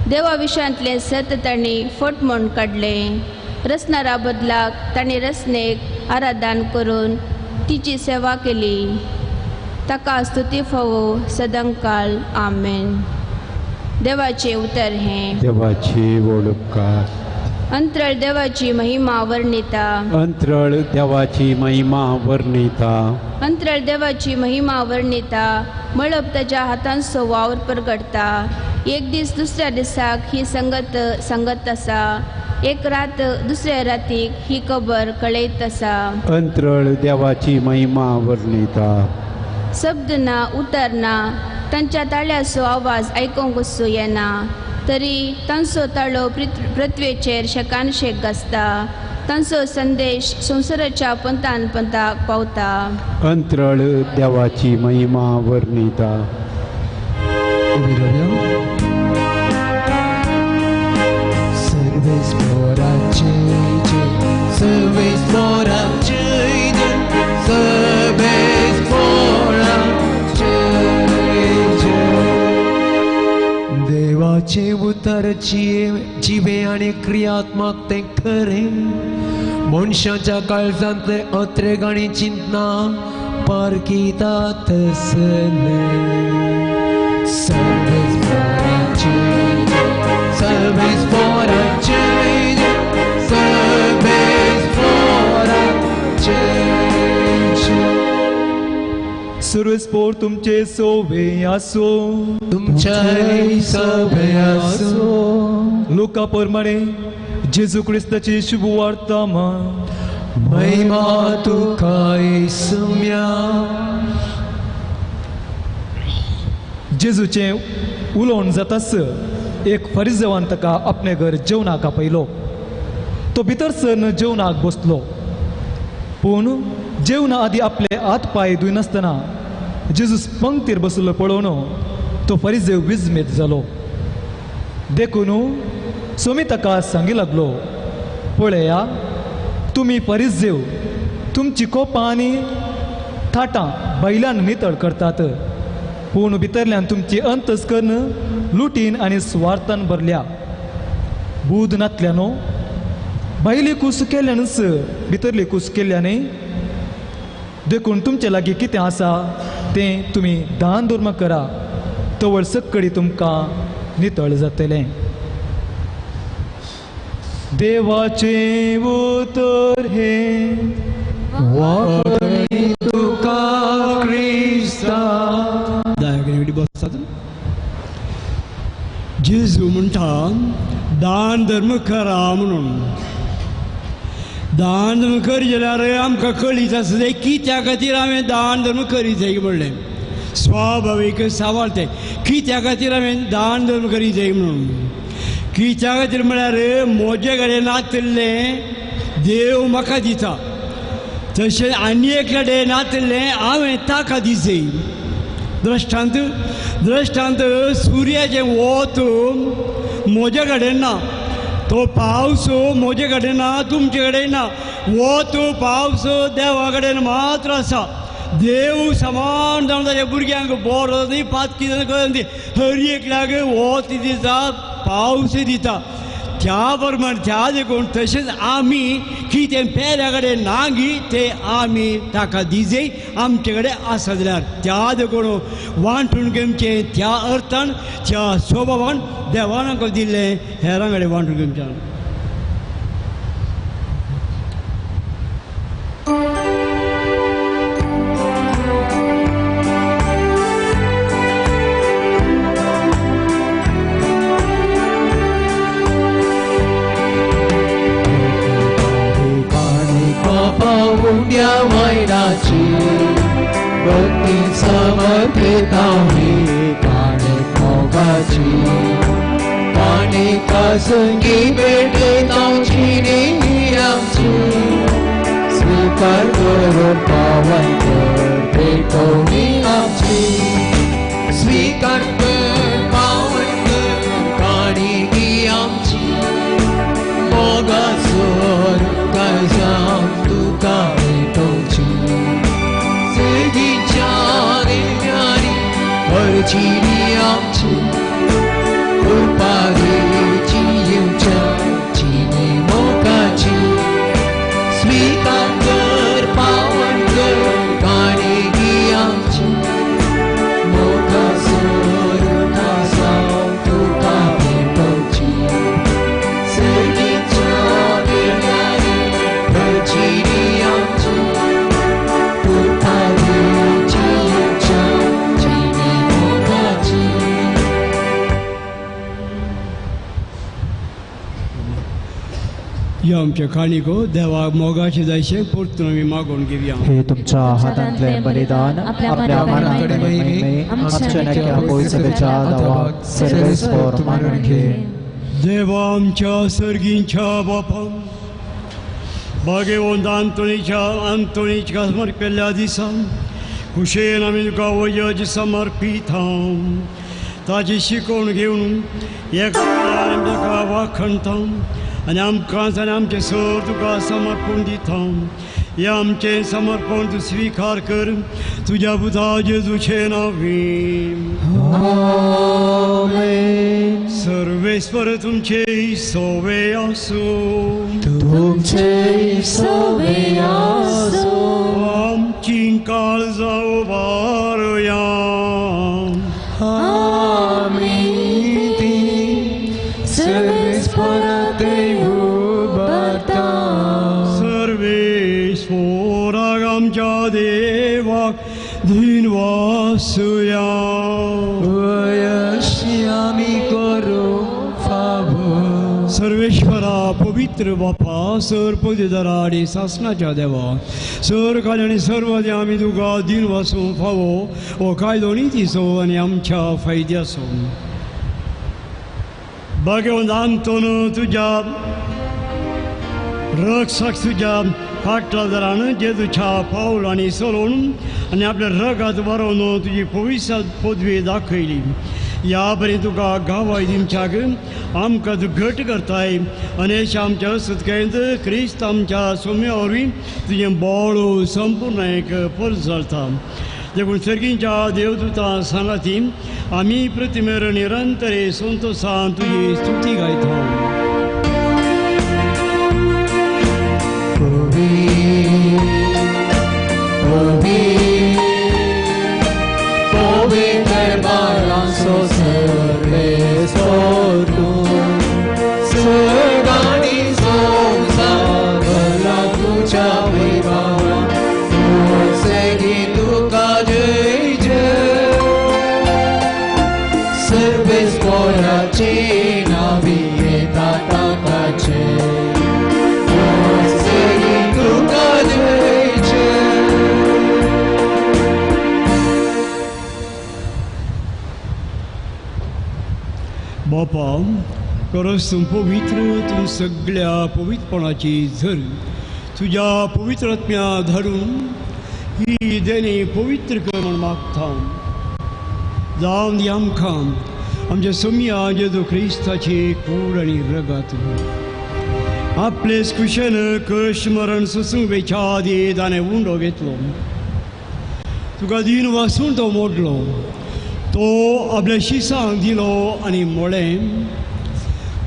देवा विशयांतलें सत तांणी फट म्हूण काडलें रचणारा बदलाक तांणी रचनेक आराधन करून तिची सेवा केली ताका स्तुती फावो सदांकाळ आमेन देवाचें उतर हें देवाची वळखार अंतराळ देवाची महिमा वर्णिता. अंतराळ देवाची महिमा वर्णिता. अंतराळ देवाची महिमा वर्णिता. मळब त्याच्या हातांचो वावर प्रगटता. एक दीस दुसऱ्या दिसाक ही संगत आसा. एक रात दुसऱ्या रातीक ही खबर कळयत आसा. अंतराळ देवाची महिमा वर्णिता. शब्द ना उतर ना. तांच्या ताळ्याचो आवाज आयकोंक वचूं येना. तरी तांचो ताळो पृथ्वेचेर शेकान शेक घासता. तांचो संदेश संवसाराच्या पंतान पंताक पावता. अंतराळ देवाची महिमा वर्णिता. उभी राहूया. सर्वेस्पराचे जय, सर्वेस्पराचे जय, सर्वेस्पराचे जय. देवाचे उतर जिवे आणि क्रियात्मक ते खरे. मनशाच्या काळजांतले अत्रे गाणी चिंतना पारखीता तसले. सर्वेस्पराचे सर्वेस्पराचे सर्वेस्पराचे सर्वेस्पोर तुमचे सोवे आसो. तुमचे सोवे आसो. लोका प्रमाणे जेजू क्रिस्ताची शुभ वार्ता महिमा तुका येसुम्या. जेजूचे उलोवण जातास एक फरिजवान ताका आपणे घर जेवणाक आपयलो. तो भितर सरन जेवणाक बसलो. पूण जेवणा आदी आपले हात पाय धुयनासतना जेजू पंक्तीर बसलो पळोवन तो फरिजेव विजमेत जालो. देखून सोमी ताका सांगी लागलो, पळया तुमी फरिजेव तुमची कोपां आनी थाटां बैलान नितळ करतात, पूण भितरल्यान तुमची अंतस्करण लुटीन आनी स्वार्थान भरल्या. बूद नातल्यानो भायली कूस केल्यानच भितरली कूस केल्याने. देखून तुमचे लागीं कितें आसा तें तुमी दान धर्म करा, तवळ सक्कडी तुमकां नितळ जातलें. देवाचे उतर हे वाकडी तुका क्रिस्ता. जेजू म्हणटा दान धर्म करा म्हणून. दान धर्म करी जाल्यार आमकां कळीत आसलें कित्या खातीर हांवें दान धर्म करीत जाय म्हणलें. स्वाभावीक सवाल ते कित्या खातीर हांवें दान धर्म करीत जाय म्हणून. कित्या खातीर म्हळ्यार म्हजे कडेन नातल्लें देव म्हाका दिता, तशें आनी एक कडेन नातल्लें हांवें ताका दिसय. दृश्टांत सुर्याचें वोत म्हजे कडेन ना, तो पावस म्हजे कडेन ना, तुमचे कडेन ना. वोत पावस देवा कडेन मात्र आसा. देव समान जावन ताच्या भुरग्यांक बरो दी पातकी कळून दी हर एकल्याक वोत दिता, पावस दिता. त्या प्रमाण त्या देखून तशेंच आमी कितें पेल्या कडेन नागी तें आमी ताका दिजय. आमचे कडेन आसा जाल्यार त्या देखून वांटून घेवचें त्या अर्थान त्या स्वभावान देवान आमकां दिल्लें हेरां कडेन वांटून घेवचें. उंड्या वैराची भक्ती समर्पितावी काणे मोगाची. काणे कसंगी भेटे तांची आमची. स्वीकार करून पावन कर भेटोनी आमची. स्वीकार कर पावन कर काणी आमची. मोगाचोर काळजां तुका भेटोवची. सेगीच्या देव्यानी हरचिरी आमची. कृपागेची येवच्या चिनी मोगाची. स्वीकार कर पावन कर काणेगी आमची. मोगाचोर काळजां तुका भेटोवची. सेगीच्या ह्यो आमचे काणिको देवाक मोगाचे जायचे परतून आमी मागून घेवया. हे तुमच्या हातांतले बलिदान आपल्या मनाकडे महिमे आमच्या नक्या पोयसबेच्या दावाक सर्वेस्वर मानून घे. देवा आमच्या सर्गींच्या बापा भाग्यवंत आंतोणीच्या समर्पिल्ल्या दिसा कुशेन आमी तुका वयज समर्पिता. ताची शिकवण घेवन ताका वाखणता आनी आमकांच आनी आमचे सर तुका समर्पण दिता. हे आमचें समर्पण तूं स्विकार कर तुज्या पुता जेजूचे नांवी. सर्वेस्वर तुमचे सोवे आसूं. तुमचे सोवे आसूं. आमची काळजां उबारुया. सर्वेस्वराक आमच्या देवाक दिनवासुया. आमी करू फावो. सर्वेश्वरा पवित्र बापा सर पदवीदारा आनी शासनाच्या देवा सर काल आनी सर्व दे आमी तुका दिन वासूं फावो हो कायदो नितीचो आनी आमच्या फायद्याचो. भाग्यवंत आंतोन तुज्या रक्षक तुज्या फाटलादारान जेजूच्या पावल आनी चलोवन आनी आपल्या रगात बरोवन तुजी पवित्र पदवी दाखयली. ह्या बरें तुका गावाय दिवच्याक आमकां तूं घट करताय आनी आमच्या सुतकेंत क्रिस्त आमच्या सोम्या वरवीं तुजें बोळ संपूर्ण एक परस जाता. देखून सर्गींच्या देवदूतां सांगाती आमी प्रतिमेर निरंतर संतोशान तुजी स्तुती गायता. बापा खरंच तूं पवित्र तूं सगळ्या पवित्रपणाची झर तुज्या पवित्र आत्म्या धाडून ही देणी पवित्र कर म्हण मागता. जावन दी आमकां आमच्या सोम्या जेजू क्रिस्ताची कूड आनी रगत आपलेच कुशेन कश मरण सुसुंबेच्या आदी ताणें उंडो घेतलो. तुका दिन वासून तो मोडलो. तो आपल्या शिसांक दिलो आनी म्हळें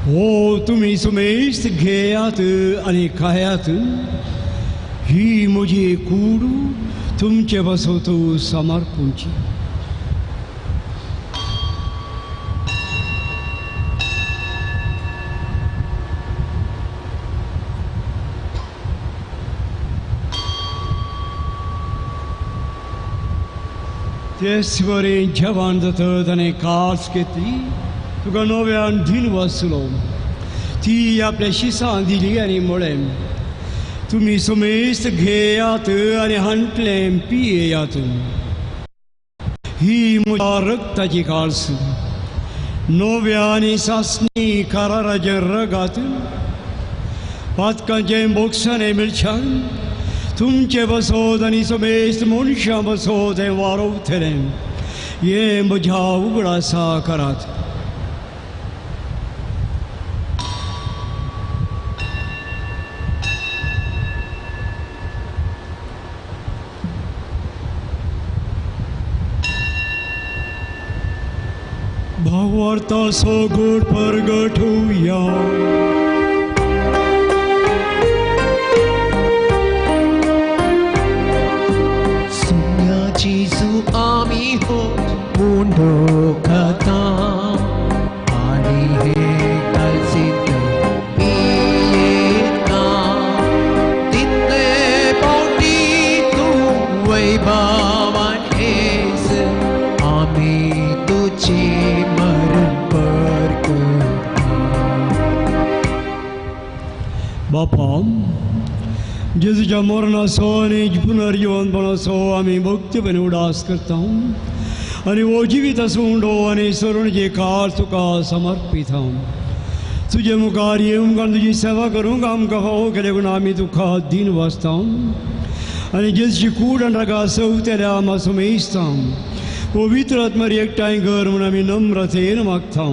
हो तुमी सुमेस्त घेयात आनी खायात. ही म्हजी कूड तुमचे बसोत समर्पूंची. तेच बरें जेवण जाता आनी कास घेतली तुका नव्यान दिन वाचलो. ती आपल्या शिसां दिली आनी म्हळें तुमी सुमेस्त घेयात आनी हांटलें पियेयात. ही म्हज्या रक्ताची काळस नव्या आनी सासणी कराराचे रगात पातकांचें बोगसाणें मिरच्यान तुमचे बसोत आनी समेस्त मनशां बसोत हें वारोवतलें. हें म्हज्या उगडासा करात. भावार्था सोगोड परगटुया. Jesu आमी हो मुंडो खाता आणि हे कालसित येता तितले पोटी तू वैभवान हेस आमी तुझे मरण पर करता. बापा, जेजूच्या मरणाचो आनी पुनर्जीवनपणाचो आमी भक्तीपणे उडास करता आनी हो जिवीत सोंडो आनी सरणचे काळ तुका समर्पित तुजे मुखार येवंक आनी तुजी सेवा करूंक आमकां फावो केले म्हूण आमी तुका दिन वाचता आनी जेजूची कूड आनी रागा सवतेल्या आमाचो मेजता. पवित्र आत्मारी एकठांय कर म्हूण आमी नम्रतेन मागता.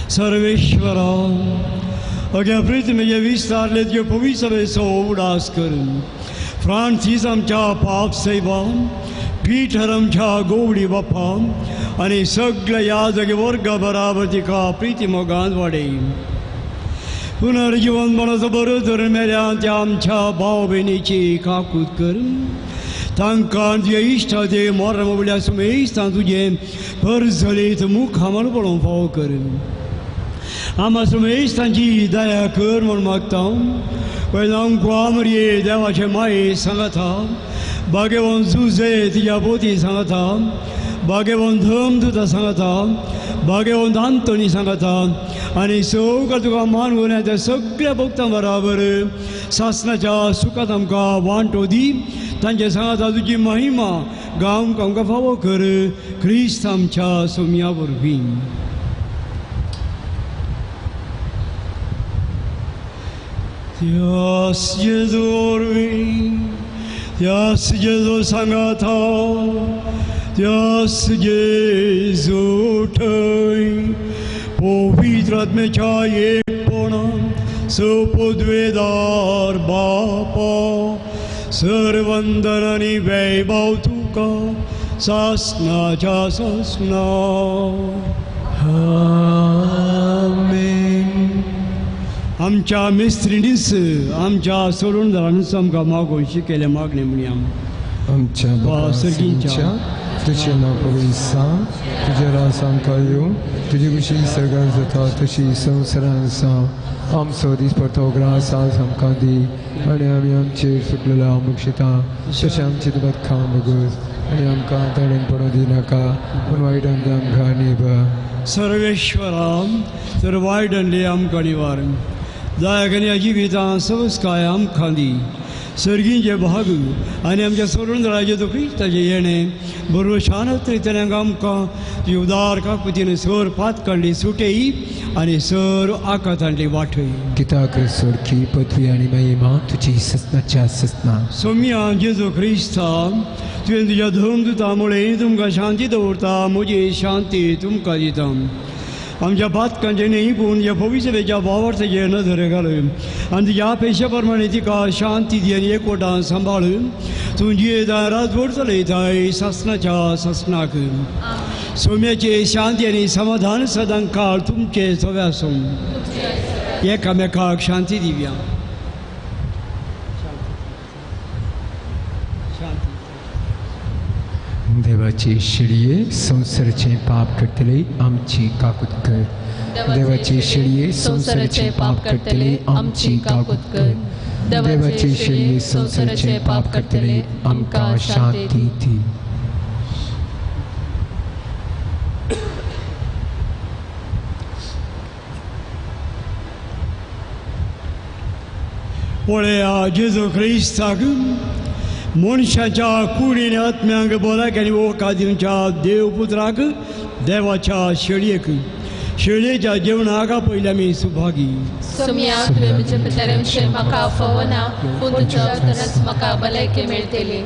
सर्वेश्वरा, अग्या प्रितमेचे विस्तारले तुजे पवित्र सभेचो उडास कर. फ्रांसीस आमच्या पाप सैवा, पीटर आमच्या गोवडी बापा आनी सगळ्या ह्या जागे वर्गा बराबर तिका प्रिती मोगान वाडय. पुनर्जीवनपणाचो बरो धरून मेल्या त्या आमच्या भाव भयणीची काकूत कर. तांकां तुजे इश्टा ते मोर मोबल्या सुमेस्तां तुजे परजलीत मुख आम्हाला पळोवंक फावो कर. आम्हा सुमेस्तांची दया कर म्हूण मागता. पयलांकवा मरये देवाचे माये सांगता. भाग्यवान जुजे तिच्या पोती सांगता. भाग्यवान धमदुता सांगता. भाग्यवान आंतोनी सांगता. आनी सगळ्या तुका मान घेवन त्या सगळ्या भक्तां बराबर सासणाच्या सुखात आमकां वांटो दी. तांचे सांगता तुजी महिमा गावंक आमकां फावो कर. क्रिस्त आमच्या सोम्या वरवीं. त्यास जेजू वरवीं, त्यास जेजू सांगता, त्यास जेजू थंय पवित्र आत्म्याच्या एकपणान सपदवेदार बापा सर्वंदन आनी वैभव तुका सासणाच्या सासणा. आमच्या मिस्त्रिणीस आमच्या सोडूनदारांनीच आमकां मागोवन शिकयले मागणे म्हणी आमच्या बापाच्या तुझे नांव पवित्र, तुझे रास आमकां येवं, तुजी कुशी सगळ्यां जाता तशी संवसारान आसा. आमचो दिसपडटो ग्रास आज आमकां दी आनी आमी आमचेर सुटलेलो मुक्षता तशें आमची तुका खावं बगोस आनी आमकां तडेन पडूं दिनाका पूण वायटान आमकां निभा. सर्वेश्वरा, तर वायटले आमकां निवार. दया करून जिवितां संस्कार आमकां दी. सर्गींचे भाग आनी आमच्या सोडूनदाराचे तो क्रिस्ताचे येणे बरोबर शानत रितीन आमकां तुजी उदार काकुतीन सर पात काडली सुटय आनी सर आकांतांतली वाटय. कित्याक सोडकी पदवी आनी महिमा तुजी सस्नाच्या सस्ना. सोम्या जेजू क्रिस्ता, तुवें तुज्या धर्मदुता मुळे तुमकां शांती दवरता. म्हजी शांती तुमकां दिता. आमच्या पातकांचे न्ही पूण ह्या पवित्रतेच्या भावार्थाचेर नदर घाल आनी तुज्या पेशा प्रमाणे तिका शांती दी आनी एकवटान सांबाळ. तूं जियेता रातभर चलयताय सासणाच्या सासणाक. सोम्याचे शांती आनी समाधान सदां काळ तुमचे सवे आसूं. एकामेकाक शांती दिव्या. देवाची शिडये संसाराचे पाप करतले आमची काकूत कर. देवाची शिडये संसाराचे पाप करतले आमची काकूत कर. देवाची शिडये संसाराचे पाप करतले आमकां शांती दी. पळया जेजू क्रिस्ताक मनशाच्या कुडीने आत्म्यांक बोलाक आनी ओका दिवच्या देवपुत्राक देवाच्या शेळयेक शेळयेच्या जेवणाक पयली आमी सुभागी. सोम्या, तुवें म्हज्या पितरां विशीं म्हाका फावो ना पूण तुज्या उतरांच म्हाका भलायकी मेळटली.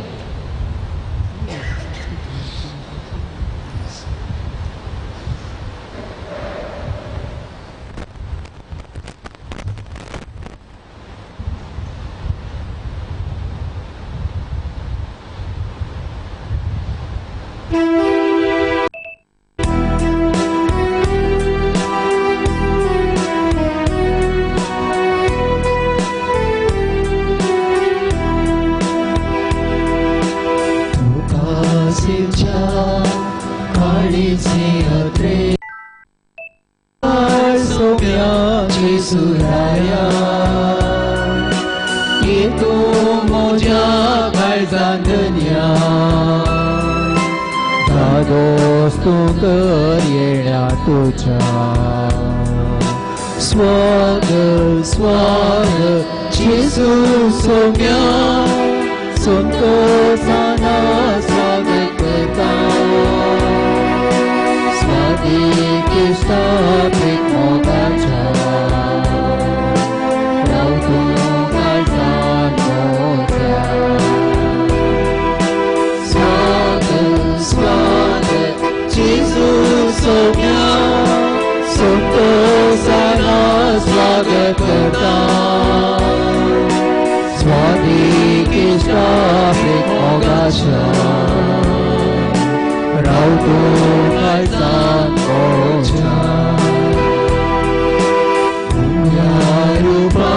स्वागत स्वागत जेजू सोम्या संतोषाना स्वागत करता स्वादिक स्थापित मोगाचा स्वागत करता स्वादिक स्थापित मोगाचा रावतो कायसान मोचा रूपा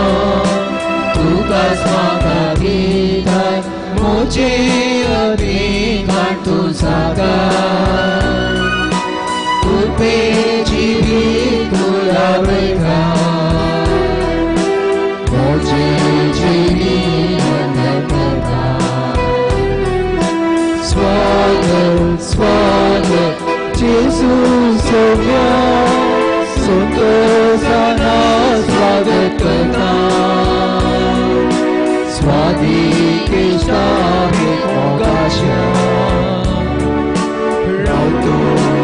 तुका स्वागा भितर मोचे अधिकार तुझा तुपे जीवित तुला वेगा मोचे जीवित वेगा स्वागत स्वागत जेजू सोम्या संतोषाना स्वागत करता स्वादिक स्थापित मोगाचा रावतो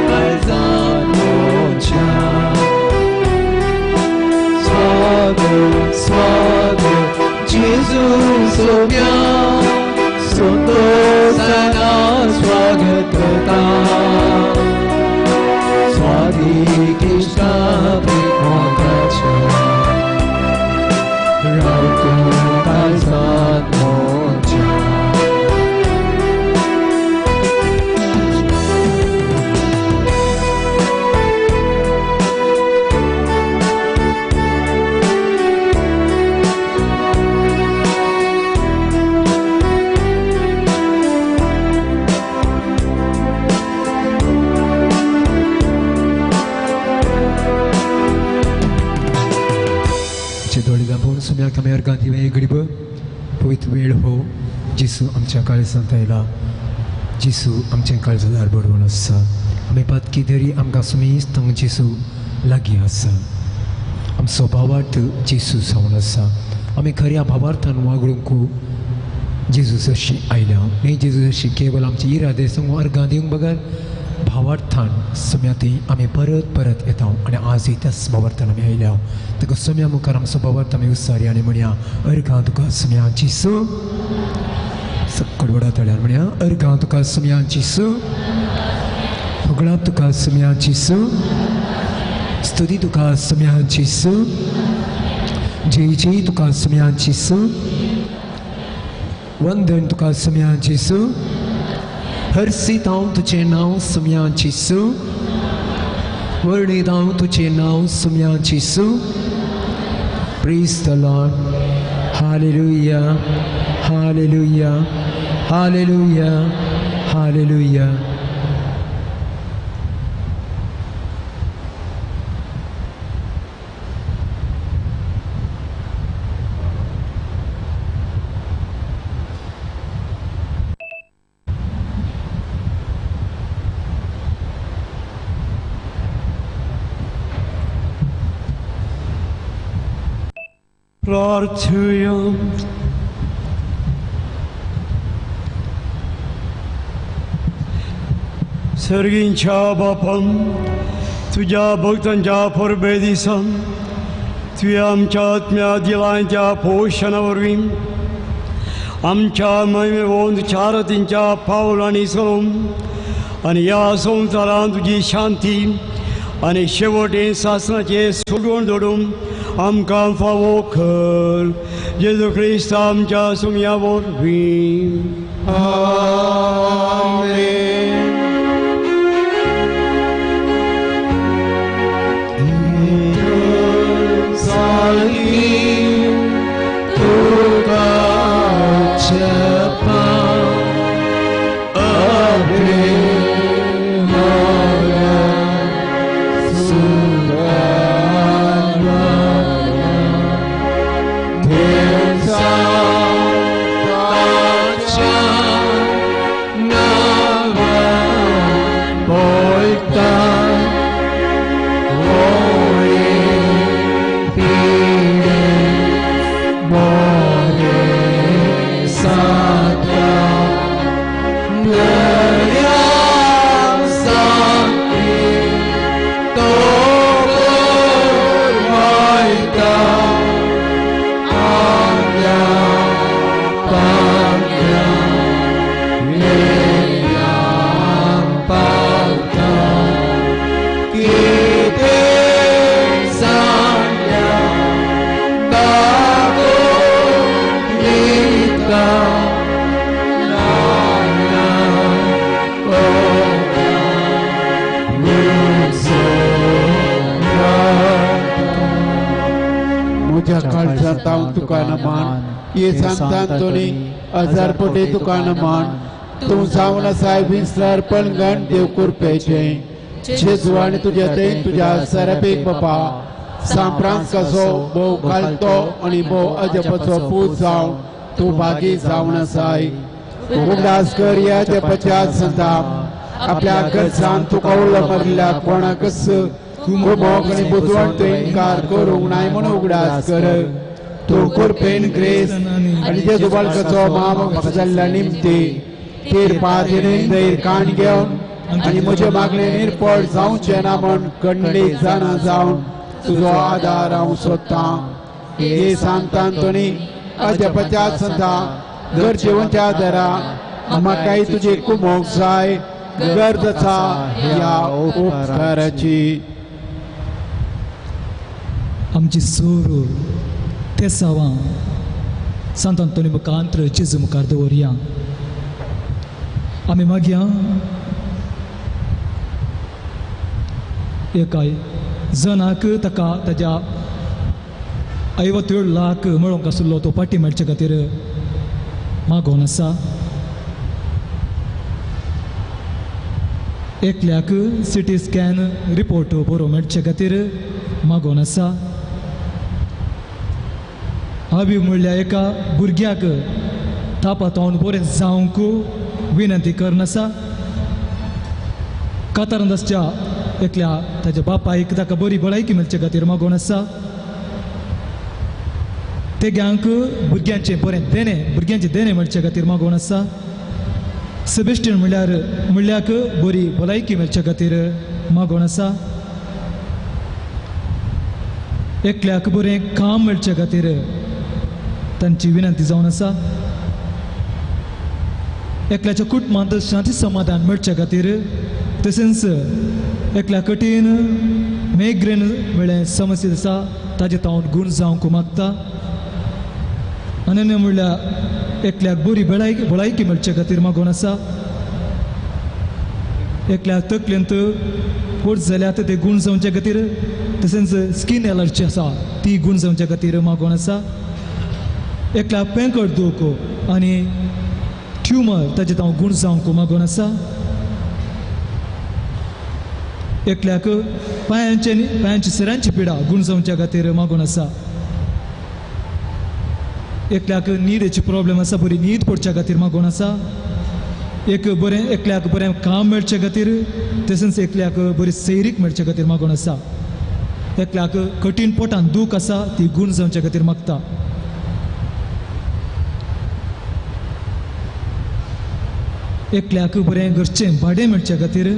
कायसान मोचा स्वागत स्वागत जेजू सोम्या संतोषाना स्वागत करता स्वादिक स्थापित मोगाचा रावतो कायसान मोचा सुम्या कमी अर्गांती वे गडीब पवित्र वेळ हो जिसू आमच्या काळजांत आयला जिसू आमचे काळजादार बडवून आसा आमी पातकी धरी आमकां सुमीस थंग जिसू लागीं आसा आमचो भावार्थ जिसू जावन आसा आमी खऱ्या भावार्थान वागडूंक जेजू जशी आयल्या न्ही जेजू जशी केवळ आमची इरादे संग अर्गां दिवंक बगात भावार्थान सुम्या ती आमी परत परत येता आनी आजय त्याच भावार्थान आमी आयल्या तुका सुम्या मुखार आमचो भावार्थ आमी उसारी आनी म्हणया अर्गां तुका सुम्या जिसू कडवडा तळ्यार म्हणया अर्गां तुका सुम्या जिसू फुगळाप तुका सुम्या जिसू स्तुती तुका सुम्या जिसू जय जय तुका सुम्या जिसू वंदन तुका सुम्या जिसू हरसीत हांव तुजें नांव सुम्या जिसू वर्णीत हांव तुजें नांव सुम्या जिसू praise the Lord hallelujah hallelujah hallelujah hallelujah प्रार्थया सर्गींच्या बापम तुझ्या भक्तांच्या परबे दिसान तुवें आमच्या आत्म्या दिलांच्या पोशना वरवीं आमच्या महिमेवंत चारतींच्या पावलांनी चलून आनी ह्या संवसारांत तुजी शांती आनी शेवटे सासणाचे सोडून दडून आमकां फावो कर जेजू क्रिस्त आमच्या सुम्या वरवीं आमेन. ये सांतांतोनी हजार पोटे तुकान मान तू जावन साहेब विसरार पणगण देव कुरपेचे जेजू आनी तुझ्या तेन तुझ्या सरपेक बापा सांप्रांत कसो भोव घालतो आनी भोव अजपाचो पूत जावन तू भागी जावन आसाय उगडास कर या जपाच्या संता आपल्या गरजान तुका उलो मारिल्ल्या कोणाकच कुमोक आनी बुदवण तो इन्कार करूंक नाय म्हूण उगडास कर तू कुरपेन ग्रेस आनी जेजू बाळकाचो महामोग जाल्ल्या निमती तीर पातीने दैर काण घेवन आनी म्हजे मागणे निर्पळ जावचे ना म्हण खंडीत जाणा जावन तुजो आदार हांव सोदतां हे सांतांतोनी अजपाच्या संता गरजेवंच्या आदारा म्हाकाय तुजे कुमोक जाय गरज आसा ह्या उपकाराची आमची सोर ते सावा सांत अंतोनी मुखांतर जेजू मुखार दवरया आमी मागया एकाय जनाक ताका ताज्या 57 लाख मेळोंक आशिल्लो तो पाटी मेळचे खातीर मागोन आसा एकल्याक सिटी स्कॅन रिपोर्ट बरो मेळचे खातीर मागोन आसा हांवें म्हणल्या एका भुरग्याक तापातावन बरें जावंक विनंती करन आसा कातारंदासच्या एकल्या ताच्या बापायक ताका बरी भलायकी मेळचे खातीर मागोन आसा तेग्यांक भुरग्यांचें बरें देणें भुरग्यांचें देणें मेळचे खातीर मागोन आसा सेबेस्टियन म्हणल्याक बरी भलायकी मेळचे खातीर मागोन आसा एकल्याक बरें काम मेळचे खातीर तांची विनंती जावन आसा एकल्याच्या कुटुंबांत शांती समाधान मेळचे खातीर तशेंच एकल्या कठीण मेग्रेन म्हळ्यार समस्या आसा ताजे तावन गूण जावंक मागता अनन्य म्हणल्यार एकल्याक बरी भलायकी मेळचे खातीर मागोन आसा एकल्याक तकलेंत पोट जाल्यात ते गूण जावचे खातीर तशेंच स्कीन एलर्जी आसा ती गूण जावचे खातीर मागोन आसा एकल्याक पेंकट दुख आनी ट्युमर ताजे हांव गूण जावंक मागोन आसा एकल्याक पांयांची सिरांची पिडा गूण जावच्या खातीर मागोन आसा एकल्याक न्हिदेची प्रॉब्लेम आसा बरी न्हीद पडच्या खातीर मागोन आसा एकल्याक बरें काम मेळचे खातीर तशेंच एकल्याक बरी सैरीक मेळचे खातीर मागोन आसा एकल्याक कठीण पोटान दूख आसा ती गूण जावच्या खातीर मागता एकल्याक बरें घरचें भाडें मेळचे खातीर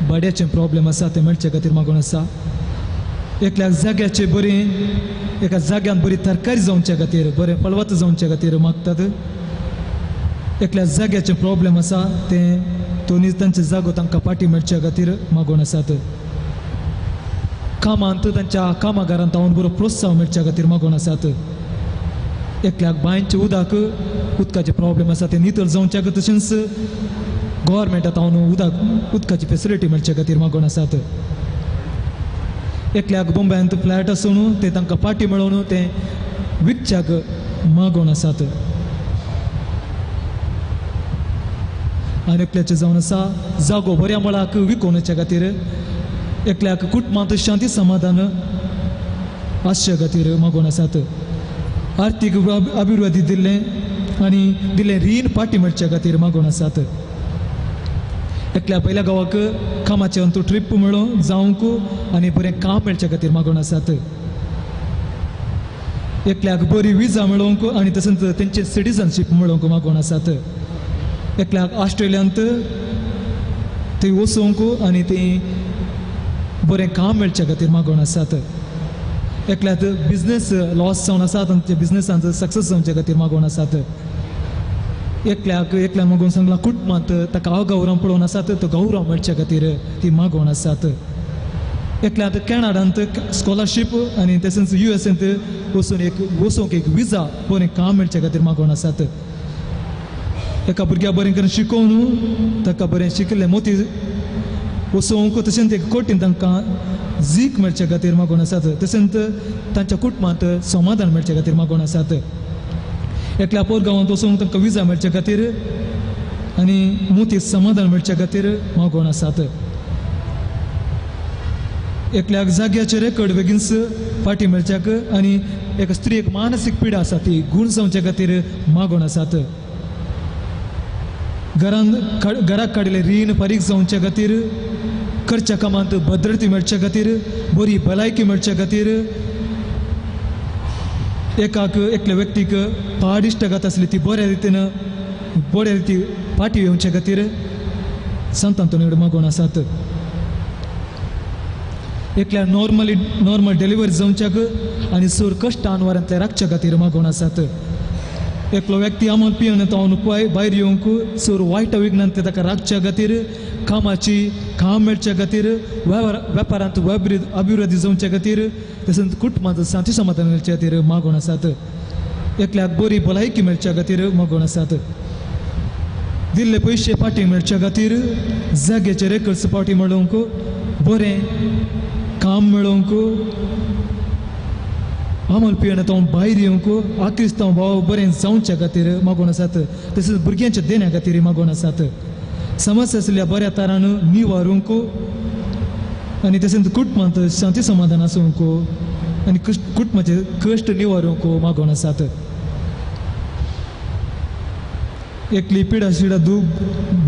भाड्याचें प्रॉब्लेम आसा तें मेळचे खातीर मागोन आसा एकल्याक जाग्याचें बरें एका जाग्यान बरी तरकारी जावच्या खातीर बरें फळवत जावच्या खातीर मागतात एकल्या जाग्याचें प्रॉब्लेम आसा तें तो तांचो जागो तांकां पाटी मेळच्या खातीर मागोन आसात कामांत तांच्या कामागारांत तावन बरो प्रोत्साह मेळच्या खातीर मागोन आसात एकल्याक बांयचें उदकाचे प्रॉब्लेम आसा ते नितळ जावच्या तशेंच गव्हर्मेंटात हांव उदकाची फेसिलिटी मेळच्या खातीर मागोन आसात एकल्याक बॉम्बेंत फ्लॅट आसून ते तांकां पाटी मेळोवन ते विकच्याक मागोन आसात आनी एकल्याचें जावन आसा जागो बऱ्या मळाक विकोवच्या खातीर एकल्याक कुटुंबांत शांती समाधान आसच्या खातीर मागोन आसात आर्थीक अभिवृद्धी दिल्लें आनी दिल्लें रीण पाटी मेळच्या खातीर मागोन आसात एकल्या पयल्या गांवाक कामाचे अंतू ट्रीप मेळो जावंक आनी बरें काम मेळच्या खातीर मागोन आसात एकल्याक बरी विजा मेळोवंक आनी तशेंच तेंचे सिटीजनशीप मेळोवंक मागोन आसात एकल्याक ऑस्ट्रेलियांत थंय वचोवंक आनी थंय बरें काम मेळच्या खातीर मागोन आसात एकल्याक बिजनेस लॉस जावन आसा तांच्या बिजनेसांत सक्सेस जावच्या खातीर मागोन आसात एकल्या मागून सांगला कुटुंबांत ताका अगौरव पळोवन आसात तो गौरव मेळच्या खातीर ती मागोन आसात एकल्याक कॅनडांत स्कॉलरशीप आनी तशेंच युएसएंत वचोंक एक विजा बरें काम मेळच्या खातीर मागोन आसात एका भुरग्याक बरें करून शिकोवन ताका बरें शिकले मोती वचोवंक तशेंच एक कोटीन तांकां जीक मेळच्या खातीर मागोन आसात तशेंच तांच्या कुटुंबांत समाधान मेळच्या खातीर मागोन आसात एकल्या पोरगांवांत वचूंक तांकां विजा मेळचे खातीर आनी मोती समाधान मेळचे खातीर मागोवन आसात. एकल्याक जाग्याचे रेकॉर्ड बेगीनच फाटी मेळच्याक आनी एका स्त्रीक मानसीक पिडा आसा ती गूण जावचे खातीर मागोवन आसात. घराक काडिल्ले रीण फारीक जावचे खातीर, खर्च्या कामांत भद्रती मेळचे खातीर, बरी भलायकी मेळचे खातीर, एकल्या व्यक्तीक पाड इश्टगात आसली ती बऱ्या रिती फाटी येवचे खातीर संतांतून मागोवन आसात. एकल्या नॉर्मल डिलिव्हरी जावच्याक आनी सूर कश्ट आनवारांतले राखचे खातीर मागोवन आसात. एकलो व्यक्ती आमोल पियेन तावन भायर येवंक सूर वायट विघ्नान ताका राखच्या खातीर, काम मेळच्या खातीर, वेपारांत अभिवृद्धी जावचे खातीर, तशेंच कुटुंबांत शांती समाधान मेळच्या खातीर मागोवन आसात. एकल्याक बरी भलायकी मेळच्या खातीर मागोवन आसात. दिल्ले पयशे फाटी मेळच्या खातीर, जाग्याचे रेकॉर्ड्स फाटी मेळोवंक, बरें काम मेळोवंक, आमोल पियेन तावन भायर येवंक, आक्रिस्तांव भाव बरें जावच्या खातीर मागोवन आसात. तशेंच भुरग्यांच्या देण्या खातीर मागोवन आसात. समस्या आसल्या बऱ्या तरान निवारूंक आनी तशेंच कुटुंबांत शांती समाधान आसूंक आनी कुटुंबाचे कश्ट निवारूंक मागोवन आसात. एकली पिडा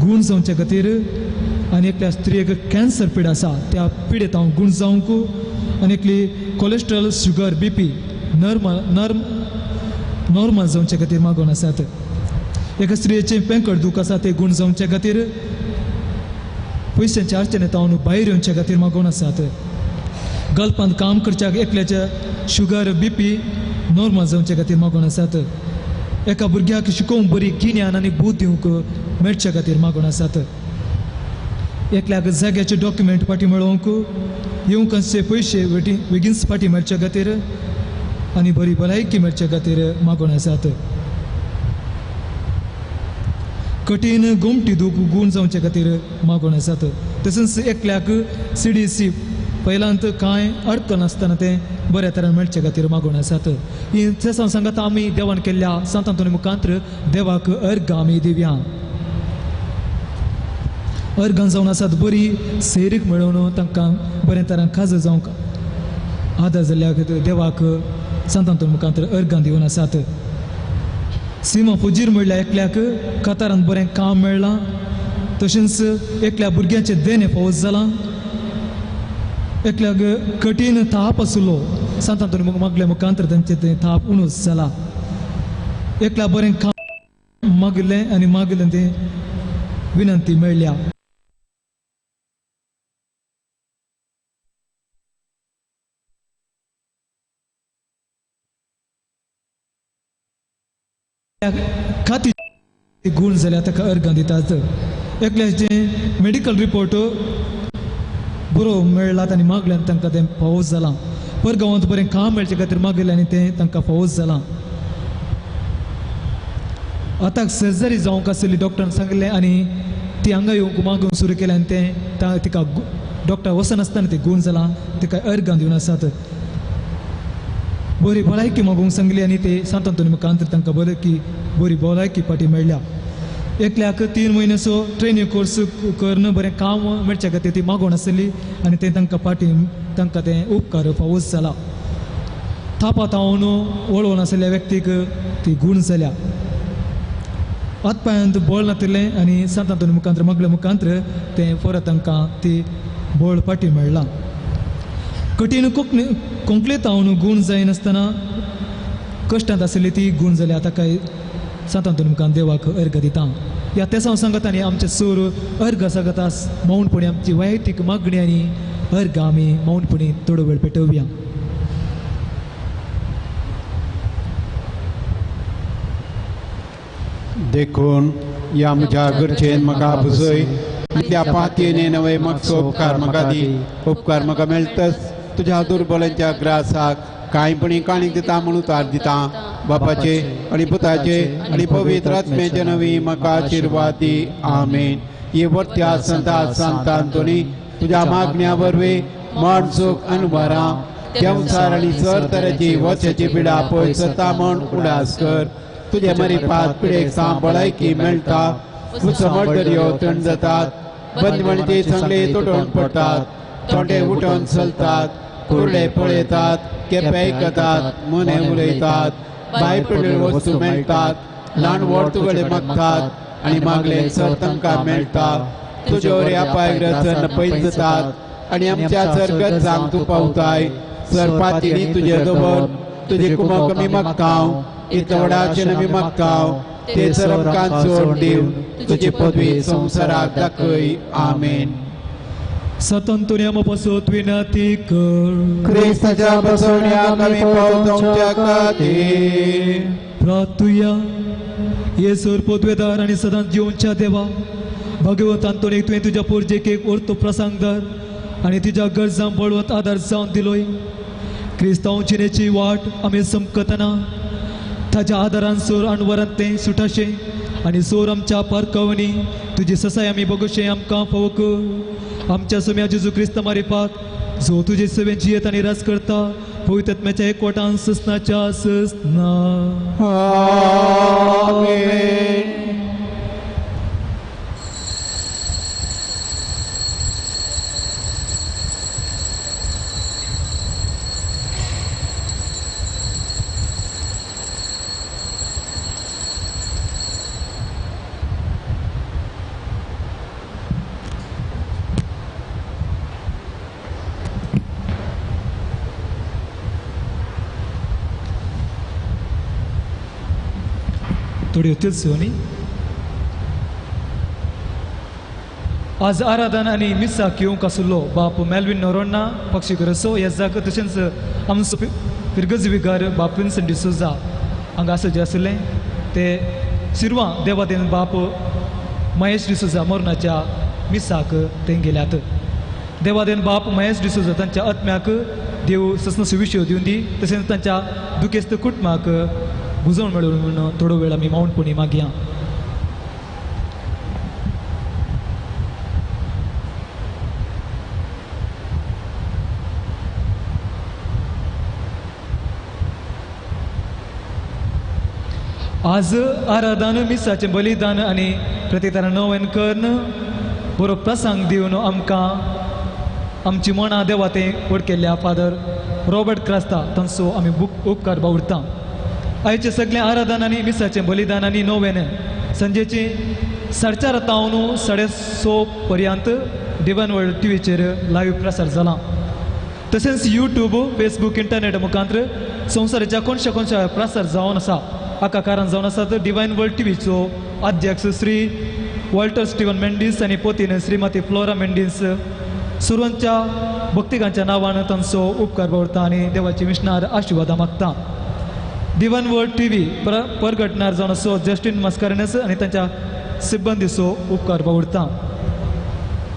गूण जावचे खातीर आनी एकल्या स्त्रीक कॅन्सर पिडा आसा त्या पिडेत हांव गूण जावंक आनी एकली कोलेस्ट्रॉल, शुगर, BP नॉर्मल जावचे खातीर मागोवन आसात. एका स्त्रियेचें पेंकट दूख आसा ते गूण जावचे खातीर, पयशांचे अडचणेंत हांव भायर येवचे खातीर मागोवन आसात. गल्पांत काम करच्याक एकल्याच्या शुगर, BP नॉर्मल जावचे खातीर मागोवन आसात. एका भुरग्याक शिकोवंक बरी गिन्यान आनी बूद दिवंक मेळचे खातीर मागोवन आसात. एकल्याक जाग्याचे डॉक्युमेंट फाटी मेळोवंक, येवंकांचे पयशे बेगीनच फाटी मेळचे खातीर आनी बरी भलायकी मेळचे खातीर मागोवन आसात. कठीण गोमटी दूख गूण जावचे खातीर मागोवन आसात. तशेंच एकल्याक CDC पयलांत कांय अडचण नासतना तें बऱ्या तरेन मेळचे खातीर मागोवन आसात. ही सांगात आमी देवान केल्ल्या संतांतोनी मुखांत्र देवाक अर्घ आमी दिवया. अर्घां जावन आसात बरी सैरीक मेळोवन तांकां बरे तरेन खाजर जावंक आदार जाल्ल्या देवाक संतांतोनी मुखांत्र अर्घां दिवन आसात. सीमा फुजीर म्हणल्यार एकल्याक कतारांत बरें काम मेळ्ळां. तशेंच एकल्या भुरग्यांचे देणे फावोस जालां. एकल्याक कठीण ताप आसलो संतांतोनी मागल्या मुखांत्र तांचे तें ताप उणूच जाला. एकल्या बरें काम मागलें आनी मागलें तें विनंती मेळ्ळ्या. खाती गूण जाल्यार ताका अर्घां दितात. एकल्याचे मेडिकल रिपोर्ट बरो मेळ्ळात आनी मागल्यान तांकां तें फावोस जालां. परगांवांत बरें काम मेळचे खातीर मागलें आनी तें तांकां फावोस जालां. आतां सर्जरी जावंक आसली डॉक्टरान सांगलें आनी ती हांगा येवंक मागूंक सुरू केलें आनी तें तिका डॉक्टर वचनासतना तें गूण जालां. तिका अर्घां दिवन आसात. बरी भलायकी मागूंक सांगली आनी ते संतांतोनी मुखांत्र तांकां बरी भलायकी फाटी मेळ्ळ्या. एकल्याक 3 म्हयन्याचो ट्रेनिंग कोर्स करून बरें काम मेळचे खातीर ती मागोवन आसली आनी तें तांकां तें उपकार फावोस जाला. थापात हांवन वळोवन आसलेल्या व्यक्तीक ती गूण जाल्या. हातपांयांत बळ नातिल्लें आनी संतांतोनी मुखांत्र मागल्या मुखांत्र तें परत तांकां ती बळ फाटी मेळ्ळां. कठीण कोंकणीत हांवन गूण जायनासतना कश्टांत आसली ती गूण जाल्या. ताका संतांतोनी मुखांत देवाक अर्घ दिता. ह्या तेसांव सांगत आनी आमचे सूर अर्घ सांगता मौनपणी आमची वैयक्तीक मागणी आनी अर्घ आमी मौनपणी थोडो वेळ पेटोवया. देखून या म्हज्या गरजेन म्हाका बुजय, इतल्या पातयेन नवे मागचो उपकार म्हाका दी. उपकार म्हाका मेळटच तुज्या दुर्बलांच्या ग्रासाक कांयपणी काणीक दिता म्हणून उतार दिता. बापाचे आनी पुताचे आनी पवित्र आत्म्याचे नवी म्हाका आशिर्वाद दी. आमेन. ये वर्त्या संतांतोनी तुज्या मागण्या वरवीं मन सुख अनुभारां देंवचार आनी सर तरेची वचची पिडा पळय जाता म्हण उडास कर. तुझे मरीपात पिडेक सांभाळायकी मेळटा मुसमळ दर्यो थंड जातात बंदवणीचे चांगले तुटून पडतात तोंडे उठून चलतात कुरडे पळयतात केपे आयकतात मने उलयतात भायर पडलेल्यो वस्तू मेळटात ल्हान व्हड तुगडे मागतात आनी मागले सर तांकां मेळटा तुजे ओरे पांय रचन पयस जातात आनी आमच्या सरगत जांग तूं पावताय सर पातीनी तुजे दवर तुजे कुमक आमी मागताव इतवडाचे आमी मागताव ते सर आमकां जोड दिव तुजी पदवी संवसाराक दाखय आमेन. Satantunia pasot winati कर ख्रिस्ताच्या बसवण्याक आमी पावतोंच्या खातीर प्रार्थुया येसूर पोतवेदार आणि सदांच जिवनच्या देवा भगवंतान तुवें तुज्या पोरजेक एक वर्तो प्रसंगदार आणि तुज्या गरजां बळवंत आदार जावन दिलोय. क्रिस्तांव जिणेची वाट आमी समकतना ताच्या आदारान सोर अणवरांत तें सुटाशे आणि सोर आमच्या पारकवणी तुजी ससाय आमी बगुशे आमकां फावो कर. आमच्या सोम्या जेजू क्रिस्त मारिपात जो तुजे सेवेन जियेत आनी रास करता पवित्रात्म्याच्या एकवटान ससनाच्या ससना आमेन. थोडी తెలుసు అని आज आराधन आणि मिसा घेवंक आसलो बाप मेल्विन नोरोन्ना पक्षी करसो ह्या जागा तशेंच आमचो पिरगजविगार बाप विन्संट डिसोजा हांगा जे आसले ते शिरवां देवादेन बाप महेश डिसोजा मोरनाच्या मिसाक ते गेल्यात. देवादेन बाप महेश डिसोजा तांच्या आत्म्याक देव ससनसो विशय दिवन दी तशेंच तांच्या दुखेस्त कुटुंबाक बुजवण मेळून म्हणून थोडो वेळ आमी मौनपणी मागया. आज आराधन मिसाचें बलिदान आनी प्रतिदान नवें करून बरो प्रसंग दिवन आमकां आमची मनां देवा तें व्हड केल्ल्या फादर रॉबर्ट क्रास्ता तांचो आमी उपकार बावुरता. आयचे सगळे आराधन आनी मिसाचें बलिदान आनी नवें संजेची 4:30 तावन 6:30 पर्यंत डिवायन वर्ल्ड टीव्हीचेर लाईव्ह प्रसार जाला. तशेंच यूट्यूब फेसबुक इंटरनेट मुखांतर संवसाराच्या कोणशा प्रसार जावन आसा हाका कारण जावन आसा तर डिवायन वर्ल्ड टीव्हीचो अध्यक्ष श्री वॉल्टर स्टीवन मेंडीस आनी पोतीन श्रीमती फ्लोरा मेंडीस सर्वांच्या भक्तिकांच्या नांवान तांचो उपकार बावरता आनी देवाची विष्णार आशिर्वाद मागता. डिवायन वर्ल्ड टीव्ही परगटणार जावन असो जस्टीन मस्कारेनस आनी तांच्या सिब्बंदीचो उपकार बावरता.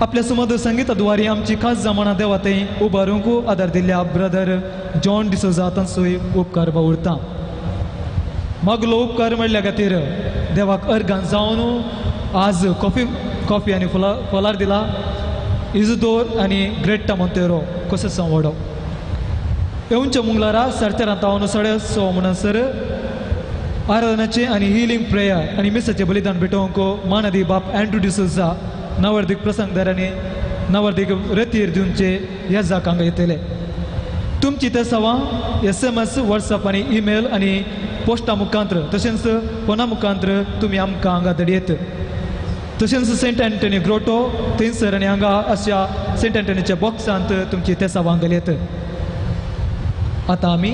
आपल्या सुमध संगीताद्वारे आमची खास जमाना देवा थंय उबारूंक आदार दिल्ल्या ब्रदर जॉन डिसोजा तांचोय उपकार बावरता. मागलो उपकार मेळ्ळ्या खातीर देवाक अर्गां जावन आज कॉफी आनी फलार दिला. इजदोर आनी ग्रेटा मोंतेरो कसो संवडो येवच्या मंगळारा 4:30 तावन 6:30 म्हणसर आराधनाचे आनी हिलिंग प्रेयर आनी मिसाचें बलिदान भेटोवंक मानदी बाप अँड्रू डिसोजा नवर्दीक प्रसंगदार आनी नवर्दीक रतीर दिवचे ह्या जाकांक येतले. तुमची ते सवां SMS WhatsApp आनी ईमेल आनी पोस्टा मुखांतर तशेंच फोना मुखांतर तुमी आमकां हांगा धाडयेत. तशेंच सेंट एंटनी ग्रोटो थंयसर आनी हांगा अशा सेंट एंटनीच्या बॉक्सांत तुमची ते सवां घालयेत. आतां आमी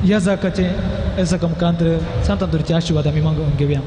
ह्या जाकाचे ह्या जाका मुखांतर सांतांतोरचे आशिर्वाद आमी मागून घेवया.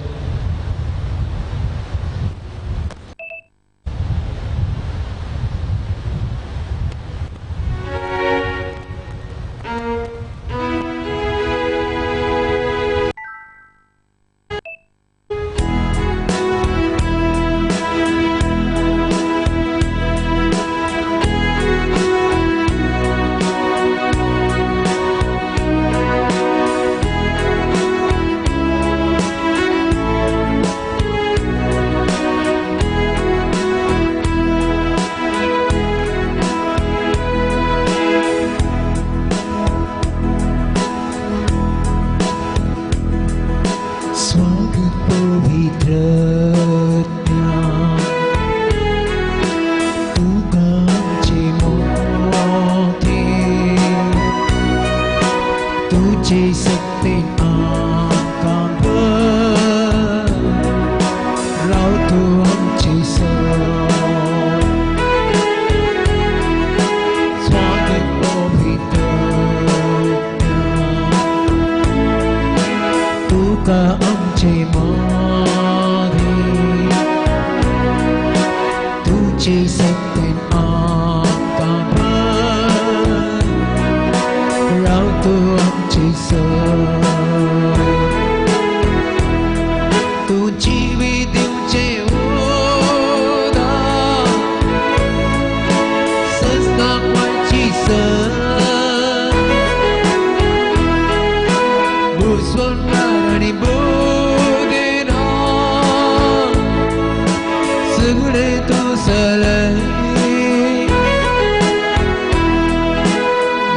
तुझे सत्तेन आमकां भर राव तूं आमची सोय तूं जिवी दिवचें उदार संस्थांक वाची भुस्वंगार आनी बोदेना सगळें तूं सलय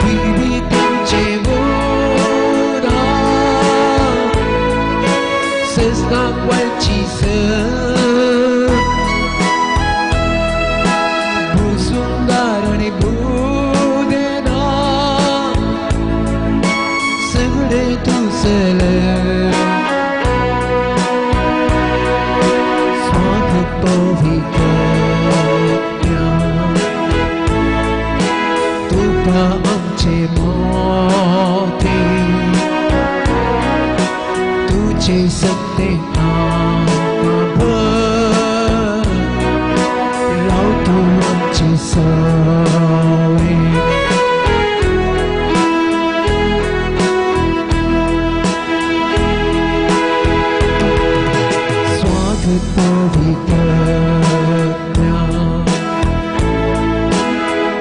जिवी तुमचें उदार संस्थांक वाची भुस्वंगार आनी बोदेना सगळें तूं सलय स्वागत पवित्रज्ञा तुका आमचे मोती तुझे सत्तेन आमकां भर राव तूं आमची सोय स्वागत पवित्रज्ञा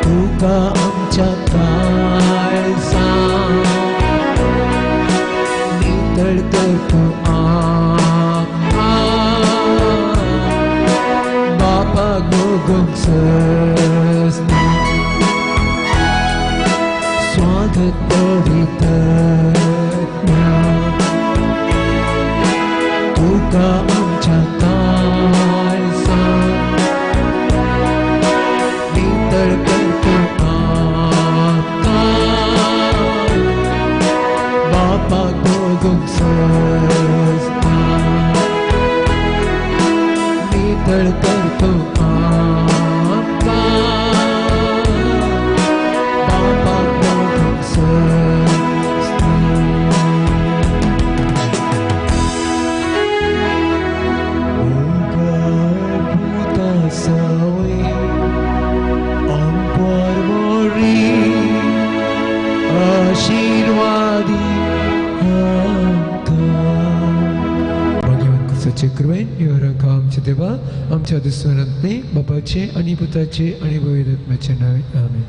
तुका आमच्या काळजांत नितळ कर तूं आमकां बापा गोगोम सस्ता स्वागत पवित्रज्ञा तुका आमच्या काळजांत नितळ कर तूं आमकां बापा गोगोम सस्ता नितळ कर तूं आमकां बापा गोगोम सस्ता सवय आमपर मोरी आशीर्वादी भगवान कुसाचे कृपेन योरांका आमचे देवा आमच्या दुस्वरांतले बापाचे आणि पुताचे आणि पवित्र आत्म्याचे नावे आमेन.